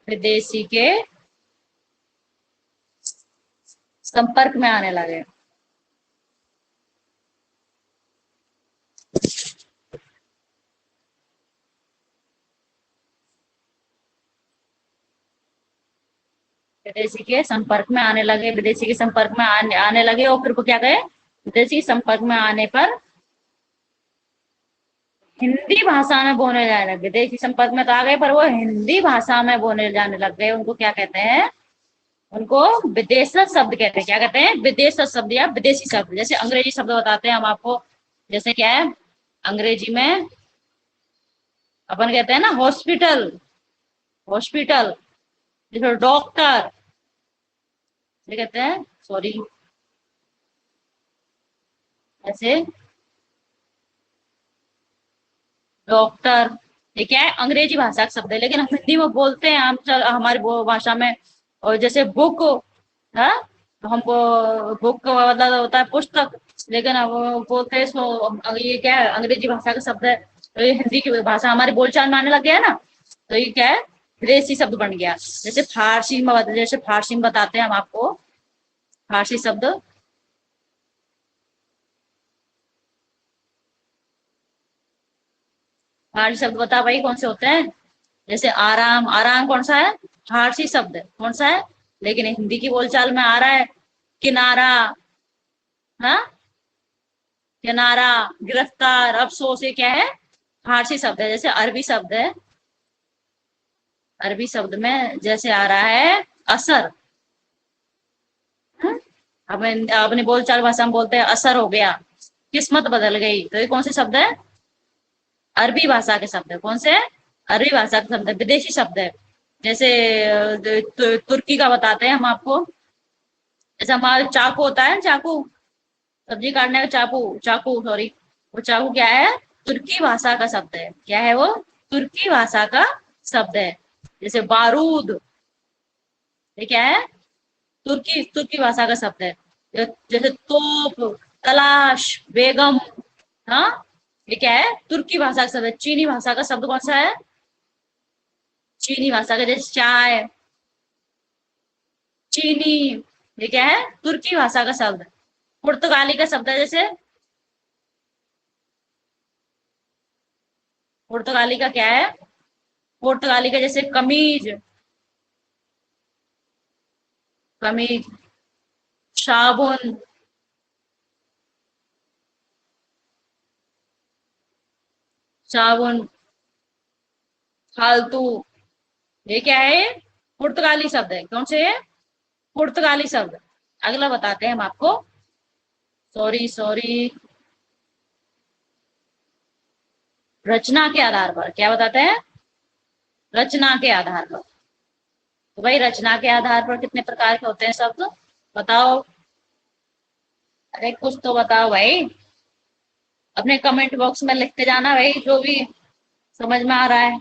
विदेशी के संपर्क में आने लगे। विदेशी के संपर्क में आने लगे, विदेशी के संपर्क में आने लगे और फिर वो क्या कहे? विदेशी संपर्क में आने पर हिंदी भाषा में बोले जाने लगे। विदेशी संपर्क में तो आ गए पर वो हिंदी भाषा में बोले जाने लग गए, उनको क्या कहते हैं? उनको विदेशज शब्द कहते हैं। क्या कहते हैं? विदेशज शब्द या विदेशी शब्द। जैसे अंग्रेजी शब्द बताते हैं हम आपको, जैसे क्या है अंग्रेजी में? अपन कहते हैं ना हॉस्पिटल। हॉस्पिटल। जैसे डॉक्टर, ये कहते हैं सॉरी, ऐसे डॉक्टर। ये क्या है? अंग्रेजी भाषा का शब्द है, लेकिन हम हिंदी में बोलते हैं हम हमारी भाषा में। और जैसे बुक है, तो हम बुक का मतलब होता है पुस्तक, लेकिन अब वो बोलते हैं इसको, ये क्या है? अंग्रेजी भाषा का शब्द है। तो ये हिंदी की भाषा हमारी बोलचाल में आने लग गया है ना, तो ये क्या है? विदेशी शब्द बन गया। जैसे फारसी में बताते हैं हम आपको फारसी शब्द। फारसी शब्द बता भाई कौन से होते हैं? जैसे आराम। आराम कौन सा है? फारसी शब्द है। कौन सा है? लेकिन हिंदी की बोलचाल में आ रहा है। किनारा। हाँ, किनारा, गिरफ्तार, अफसोस, ये क्या है? फारसी शब्द है। जैसे अरबी शब्द है, अरबी शब्द में जैसे आ रहा है असर। हाँ? अपनी बोलचाल भाषा में बोलते हैं असर हो गया, किस्मत बदल गई। तो ये कौन से शब्द है? अरबी भाषा के शब्द है। कौन से? अरबी भाषा के शब्द है, विदेशी शब्द है। जैसे तुर्की का बताते हैं हम आपको। जैसे हमारा चाकू होता है, चाकू सब्जी काटने का चाकू, चाकू सॉरी, वो चाकू क्या है? तुर्की भाषा का शब्द है। क्या है वो? तुर्की भाषा का शब्द है। जैसे बारूद, ये क्या है? तुर्की तुर्की भाषा का शब्द है। जैसे तोप, तलाश, बेगम। हाँ, ये क्या है? तुर्की भाषा का शब्द है। चीनी भाषा का शब्द कौन सा है? चीनी भाषा का, जैसे चाय, चीनी, ये क्या है? तुर्की भाषा का शब्द है। पुर्तगाली का शब्द है, जैसे पुर्तगाली का क्या है? पुर्तगाली का जैसे कमीज, कमीज, साबुन, साबुन, फालतू, ये क्या है? पुर्तगाली शब्द है। कौन से है? पुर्तगाली शब्द। अगला बताते हैं हम आपको। सॉरी सॉरी, रचना के आधार पर क्या बताते हैं? रचना के आधार पर। तो भाई रचना के आधार पर कितने प्रकार के होते हैं शब्द? बताओ। अरे कुछ तो बताओ भाई, अपने कमेंट बॉक्स में लिखते जाना भाई, जो भी समझ में आ रहा है।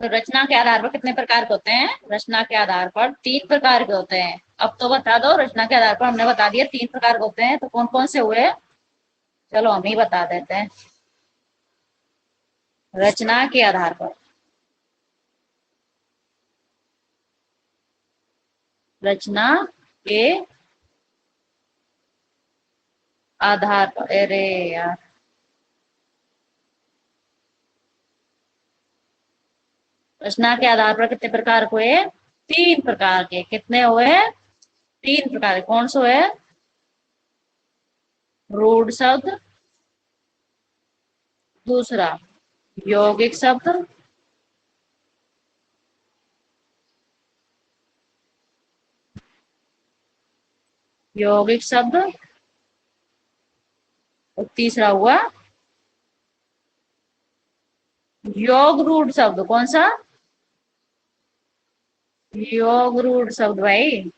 तो रचना के आधार पर कितने प्रकार के होते हैं? रचना के आधार पर 3 प्रकार के होते हैं। अब तो बता दो, रचना के आधार पर हमने बता दिया 3 प्रकार के होते हैं, तो कौन कौन से हुए? चलो हम ही बता देते हैं। रचना के आधार पर, रचना के आधार पर, अरे यार, रचना के आधार पर कितने प्रकार हुए? 3 प्रकार के। कितने हुए? 3 प्रकार। कौन से हुए? रूढ़ शब्द, दूसरा यौगिक शब्द, यौगिक शब्द, और तीसरा हुआ योग रूढ़ शब्द। कौन सा? योग रूढ़ शब्द भाई।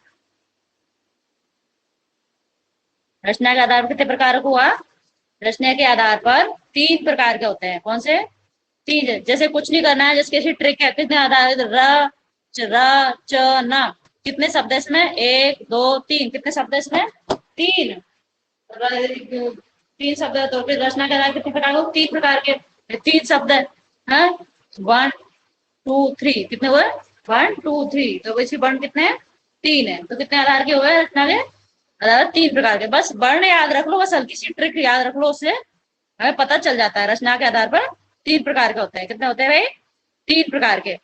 रचना के आधार पर कितने प्रकार का हुआ? रचना के आधार पर 3 प्रकार के होते हैं। कौन से? 3। जैसे कुछ नहीं करना है, जैसे किसी ट्रिक है। कितने आधार? र च न। कितने शब्द है इसमें? 1 2 3। कितने शब्द है इसमें? 3। 3 शब्द है, तो फिर रचना के आधार कितने प्रकार के? 3 प्रकार के। 3 शब्द है। हाँ? 1 2 3। कितने हुए? 1 2 3। तो इसके वर्ण कितने हैं? 3 है। तो कितने आधार के हुए रचना के? आधार 3 प्रकार के। बस वर्ण याद रख लो, बस हल्की सी ट्रिक याद रख लो, उससे हमें पता चल जाता है। रचना के आधार पर 3 प्रकार के होते हैं। कितने होते हैं भाई? 3 प्रकार के।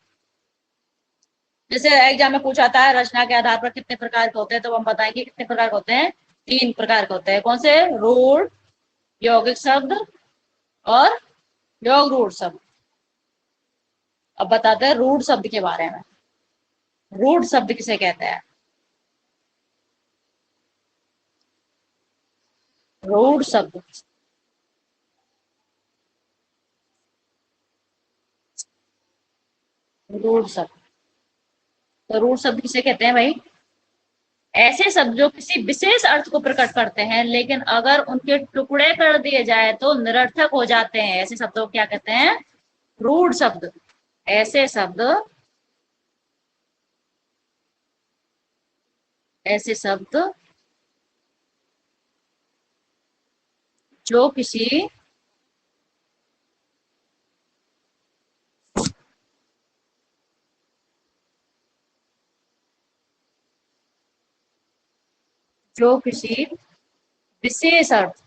जैसे एग्जाम में पूछा था रचना के आधार पर कितने प्रकार के होते हैं, तो हम बताएंगे कितने प्रकार के होते हैं। 3 प्रकार के होते हैं। कौन से? रूढ़, यौगिक शब्द और योग रूढ़ शब्द। अब बताते हैं रूढ़ शब्द के बारे में। रूढ़ शब्द किसे कहते हैं? रूढ़ शब्द, रूढ़ शब्द। तो रूढ़ शब्द किसे कहते हैं भाई? ऐसे शब्द जो किसी विशेष अर्थ को प्रकट करते हैं, लेकिन अगर उनके टुकड़े कर दिए जाए तो निरर्थक हो जाते हैं। ऐसे शब्दों को क्या कहते हैं? रूढ़ शब्द। ऐसे शब्द, ऐसे शब्द जो किसी जो किसी विशेष अर्थ,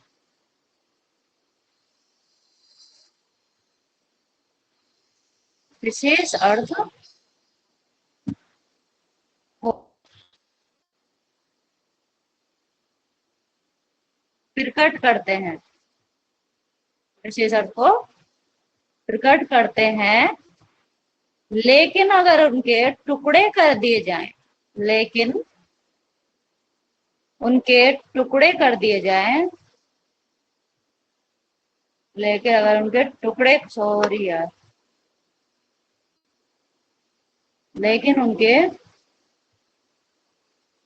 विशेष अर्थ को प्रकट करते हैं, विशेष अर्थ को प्रकट करते हैं, लेकिन अगर उनके टुकड़े कर दिए जाएं, लेकिन उनके टुकड़े कर दिए जाएं, लेकिन अगर उनके टुकड़े, सॉरी यार, लेकिन उनके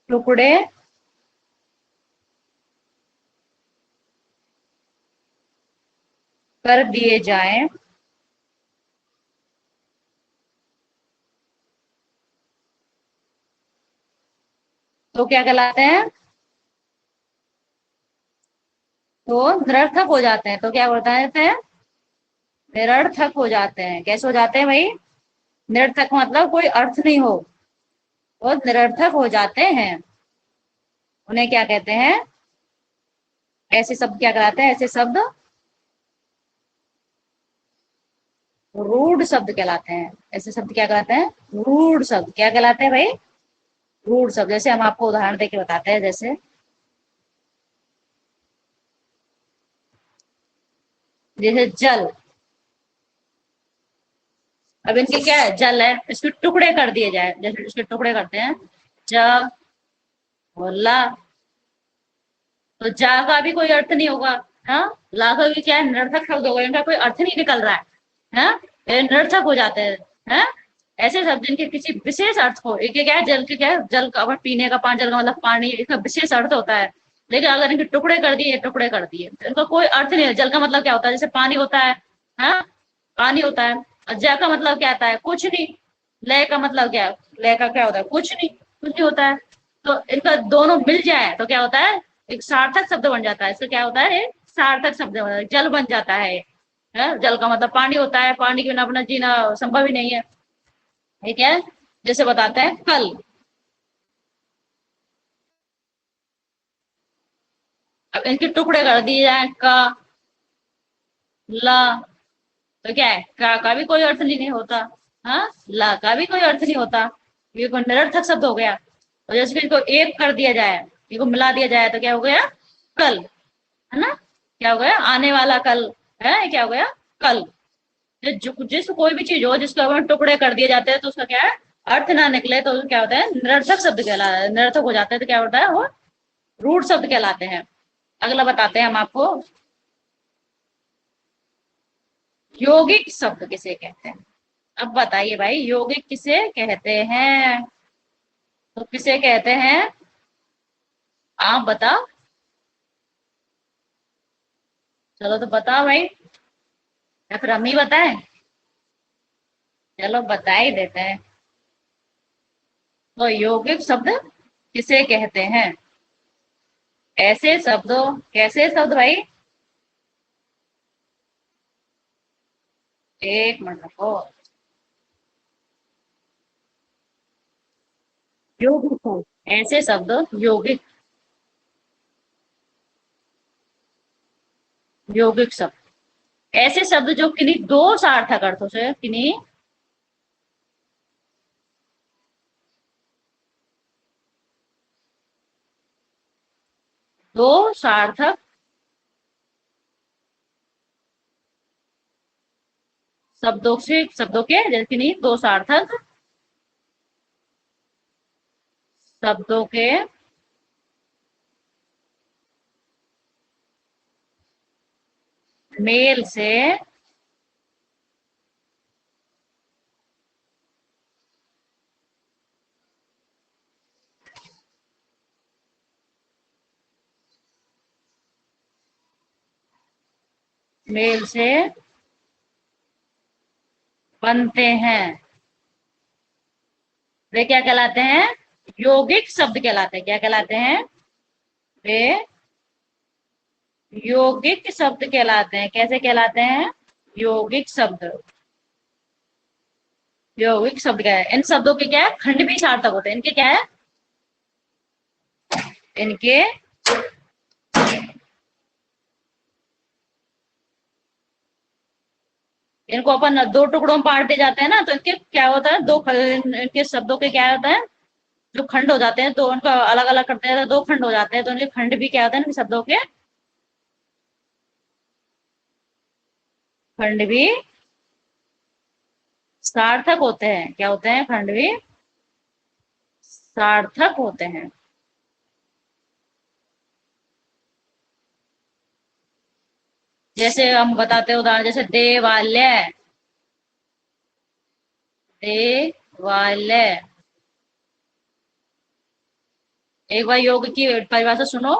टुकड़े कर दिए जाएं, तो क्या कहलाते हैं? तो निरर्थक हो जाते हैं। तो क्या बताते हैं? निरर्थक हो जाते हैं। कैसे हो जाते हैं भाई? निरर्थक मतलब कोई अर्थ नहीं हो, वो निरर्थक हो जाते हैं। उन्हें क्या कहते हैं? ऐसे शब्द क्या कहलाते हैं? ऐसे शब्द रूढ़ शब्द कहलाते हैं। ऐसे शब्द क्या कहलाते हैं? रूढ़ शब्द। क्या कहलाते हैं भाई? रूढ़ शब्द। जैसे हम आपको उदाहरण देके बताते हैं। जैसे जैसे जल। अब इनके क्या है? जल है, इसके टुकड़े कर दिए जाए। जैसे इसके टुकड़े करते हैं, ज और ला। तो जा का भी कोई अर्थ नहीं होगा। हाँ? ला का भी क्या है? निरर्थक शब्द होगा, इनका कोई अर्थ नहीं निकल रहा है। हाँ? ये निरर्थक हो जाते हैं। हाँ? ऐसे शब्द जिनके किसी विशेष अर्थ को, एक क्या है? जल के क्या है? जल का पीने का पानी, जल का मतलब पानी, इसका विशेष अर्थ होता है। लेकिन अगर इनके टुकड़े कर दिए, टुकड़े कर दिए, तो इनका कोई अर्थ नहीं है। जल का मतलब क्या होता है? जैसे पानी होता है। हाँ? पानी होता है। और ज का मतलब क्या आता है? कुछ नहीं। लय का मतलब क्या है? लय का क्या होता है? कुछ नहीं, कुछ नहीं होता है। तो इनका दोनों मिल जाए तो क्या होता है? एक सार्थक शब्द बन जाता है। इसका क्या होता है? एक सार्थक शब्द बन जाता है, जल बन जाता है। जल का मतलब पानी होता है, पानी के बिना अपना जीना संभव ही नहीं है। ठीक है? जैसे बताते हैं कल। अब इनके टुकड़े कर दिए जाए, का, ला, तो क्या है? का भी कोई अर्थ नहीं होता। हाँ, ला का भी कोई अर्थ नहीं होता, ये कोई निरर्थक शब्द हो गया। और जैसे कि इसको एक कर दिया जाए, इसको मिला दिया जाए तो क्या हो गया? कल। है ना? क्या हो गया? आने वाला कल। है, ये क्या हो गया? कल। जिस कोई भी चीज हो जिसके ऊपर टुकड़े कर दिए जाते हैं तो उसका क्या है? अर्थ ना निकले तो क्या होता है? निरर्थक शब्द कहलाता है, निरर्थक हो जाता है तो क्या होता है वो? रूढ़ शब्द कहलाते हैं। अगला बताते हैं हम आपको, यौगिक शब्द किसे कहते हैं? अब बताइए भाई, यौगिक किसे कहते हैं? तो किसे कहते हैं? आप बताओ। चलो तो बताओ भाई, या फिर हम ही बताएं? चलो बता ही देते हैं। तो यौगिक शब्द किसे कहते हैं? ऐसे शब्दों, कैसे शब्द भाई? एक मिनट रुको। यौगिक शब्द, ऐसे शब्द यौगिक, यौगिक शब्द ऐसे शब्द जो किन्हीं दो सार्थक अर्थों से, किन्हीं दो सार्थक शब्दों से, शब्दों के जैसे किन्हीं दो सार्थक शब्दों के मेल से मेल से बनते हैं, वे क्या कहलाते हैं? यौगिक शब्द कहलाते हैं। क्या कहलाते हैं? वे यौगिक शब्द कहलाते हैं। कैसे कहलाते हैं? यौगिक शब्द। यौगिक शब्द क्या है? इन शब्दों के क्या है? खंड भी सार्थक होते हैं। इनके क्या है? इनके इनको अपन दो टुकड़ों में बांट दिए जाते हैं ना, तो इनके क्या होता है? इनके शब्दों के क्या होता है? जो खंड हो जाते हैं तो उनका अलग अलग करते हैं तो दो खंड हो जाते हैं, तो उनके खंड भी क्या होते हैं? इनके शब्दों के खंड भी सार्थक होते हैं। क्या होते हैं? खंड भी सार्थक होते हैं। जैसे हम बताते हैं उदाहरण, जैसे देवालय, देवालय। एक बार योग की परिभाषा सुनो।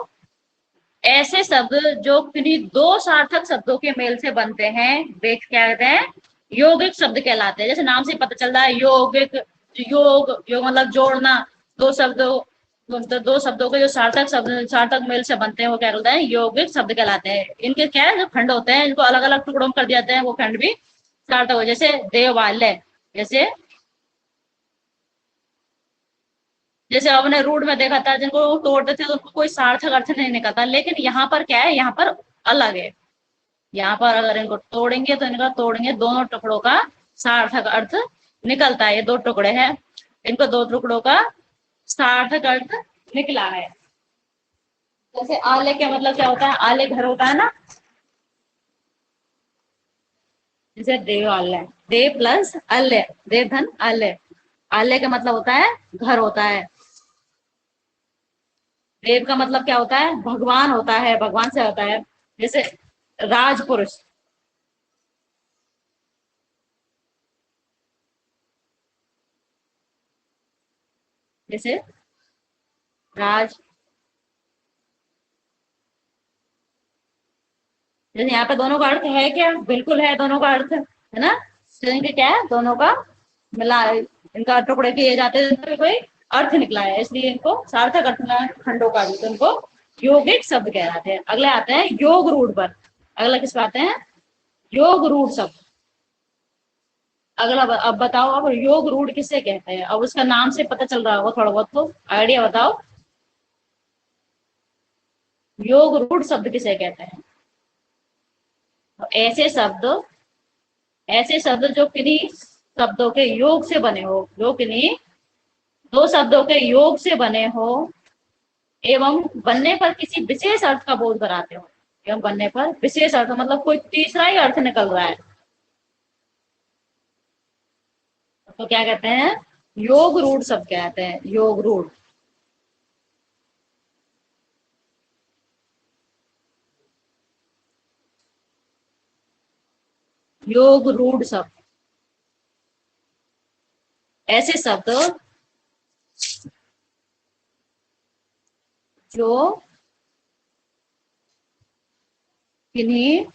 ऐसे शब्द जो किन्हीं दो सार्थक शब्दों के मेल से बनते हैं वे क्या कहते हैं? यौगिक शब्द कहलाते हैं। जैसे नाम से पता चलता है यौगिक, योग योग मतलब जोड़ना। दो शब्दों, तो दो शब्दों के जो सार्थक शब्द, सार्थक मेल से बनते हैं वो क्या कहलाते हैं? यौगिक शब्द कहलाते हैं। इनके क्या है? जो खंड होते हैं इनको अलग अलग टुकड़ों में कर दिया जाते हैं, वो खंड भी सार्थक हो। जैसे देवालय, जैसे जैसे आपने रूट में देखा था, जिनको तोड़ते थे तो उनको कोई सार्थक अर्थ नहीं निकलता, लेकिन यहाँ पर क्या है? यहाँ पर अलग है। यहाँ पर अगर इनको तोड़ेंगे तो इनका तोड़ेंगे दोनों टुकड़ों का सार्थक अर्थ निकलता है। ये दो टुकड़े हैं, इनको दो टुकड़ों का सार्थक अर्थ निकला है। जैसे आले का मतलब क्या होता है? आले घर होता है ना। जैसे देवालय, देव प्लस अल्य, देव धन अल्य। आले का मतलब होता है घर होता है। देव का मतलब क्या होता है? भगवान होता है, भगवान से होता है। जैसे राजपुरुष, जैसे राज, जैसे यहाँ पे दोनों का अर्थ है क्या? बिल्कुल है, दोनों का अर्थ है ना। तो इनके क्या है? दोनों का मिला, इनका टुकड़े किए जाते हैं तो कोई अर्थ निकला है, इसलिए इनको सार्थक अर्थ मिला है खंडों का भी, तो इनको यौगिक शब्द कहलाते हैं। अगले आते हैं योग रूढ़ पर। अगला किस पर आते हैं? योग रूढ़ शब्द। अगला अब बताओ, अब योग रूढ़ किसे कहते हैं? अब उसका नाम से पता चल रहा होगा थोड़ा बहुत, तो आइडिया बताओ, योग रूढ़ शब्द किसे कहते हैं? तो ऐसे शब्द जो किन्हीं शब्दों के योग से बने हो, जो किन्हीं दो शब्दों के योग से बने हो एवं बनने पर किसी विशेष अर्थ का बोध कराते हो। एवं बनने पर विशेष अर्थ मतलब कोई तीसरा ही अर्थ निकल रहा है, तो क्या कहते हैं? योग रूढ़ शब्द कहते हैं, योग रूढ़। योग रूढ़ शब्द ऐसे शब्द जो किन्हीं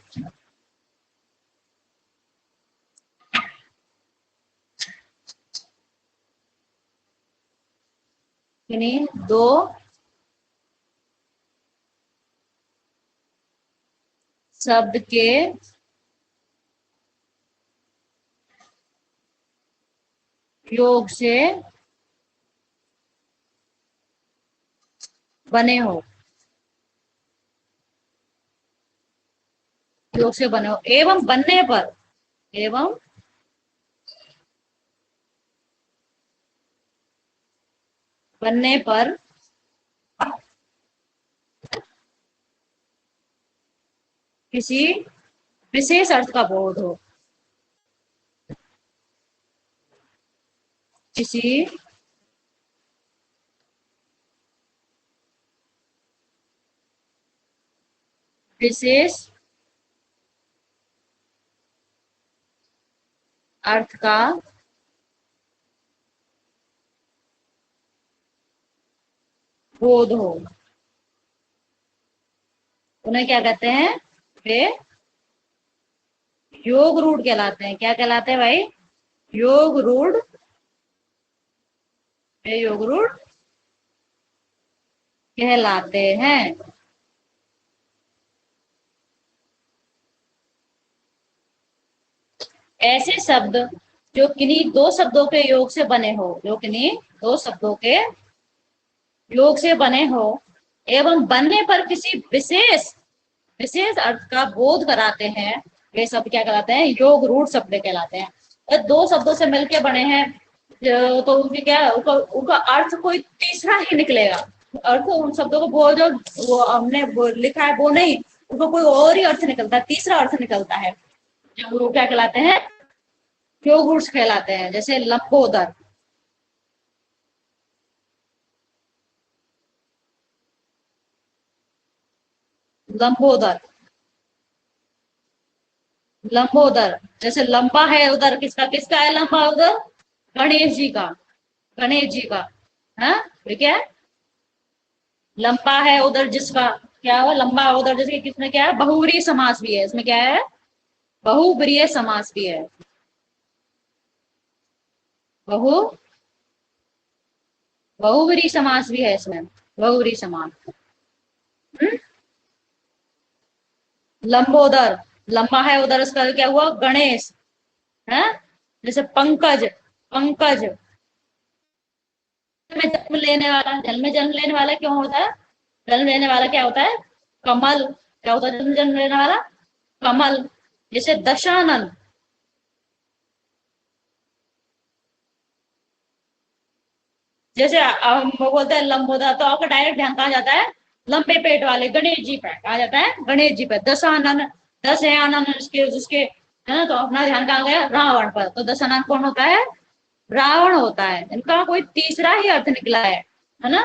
किन्हीं दो शब्द के योग से बने हो, योग से बने हो एवं बनने पर, एवं बनने पर किसी विशेष अर्थ का बोध हो, किसी विशेष अर्थ का बोध हो, उन्हें क्या कहते हैं? वे योग रूढ़ कहलाते हैं। क्या कहलाते हैं भाई? योग रूढ़। वे योग रूढ़ कहलाते हैं। ऐसे शब्द जो किन्हीं दो शब्दों के योग से बने हो, जो किन्हीं दो शब्दों के योग से बने हो एवं बनने पर किसी विशेष विशेष अर्थ का बोध कराते हैं, वे शब्द क्या कहलाते हैं? योग रूढ़ शब्द कहलाते हैं। और दो शब्दों से मिलके बने हैं तो उनके क्या उनका अर्थ कोई तीसरा ही निकलेगा। अर्थ उन शब्दों को वो जो वो हमने वो लिखा है वो नहीं, उनको कोई और ही अर्थ निकलता है, तीसरा अर्थ निकलता है, जो वो क्या कहलाते हैं? योग रूढ़ कहलाते हैं। जैसे लंबोदर, लंबोदर, लंबोदर। जैसे लंबा है उधर, किसका किसका है लंबा उधर? गणेश जी का, गणेश जी का। हाँ, ठीक है। लंबा है उधर जिसका, क्या हुआ? लंबा उधर जिसके, किसमें क्या है? बहुव्रीहि समास भी है इसमें, क्या है? बहुव्रीहि समास भी है। बहु बहुव्रीहि समास भी है इसमें, बहुव्रीहि समास। हम्म? लंबोदर, लंबा है उधर, उसका क्या हुआ? गणेश है। जैसे पंकज, पंकज में जन्म लेने वाला, जन्म में जन्म लेने वाला क्यों होता है? जन्म लेने वाला क्या होता है? कमल। क्या होता है जन्म जन्म लेने वाला? कमल। जैसे दशानन, जैसे हम वो बोलते हैं लंबोदर, तो आपका डायरेक्ट ध्यान कहाँ जाता है? लंबे पेट वाले गणेश जी पे कहा जाता है, गणेश जी पे। दशानन, दस है आनंद उसके उसके, है ना? तो अपना ध्यान कहाँ गया? रावण पर। तो दशानन कौन होता है? रावण होता है। इनका कोई तीसरा ही अर्थ निकला है ना?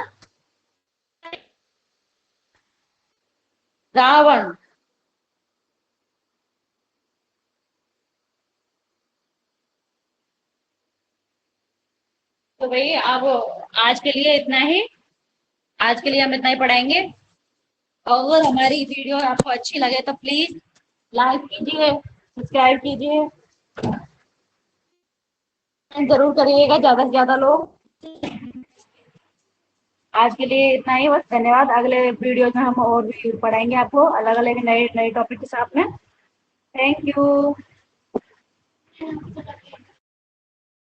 रावण। तो भाई अब आज के लिए इतना ही, आज के लिए हम इतना ही पढ़ाएंगे। अगर हमारी वीडियो आपको अच्छी लगे तो प्लीज लाइक कीजिए, सब्सक्राइब कीजिए, जरूर करिएगा ज्यादा से ज्यादा लोग। आज के लिए इतना ही, बस धन्यवाद। अगले वीडियो में हम और भी पढ़ाएंगे आपको अलग अलग नए नए टॉपिक के साथ में। Thank you.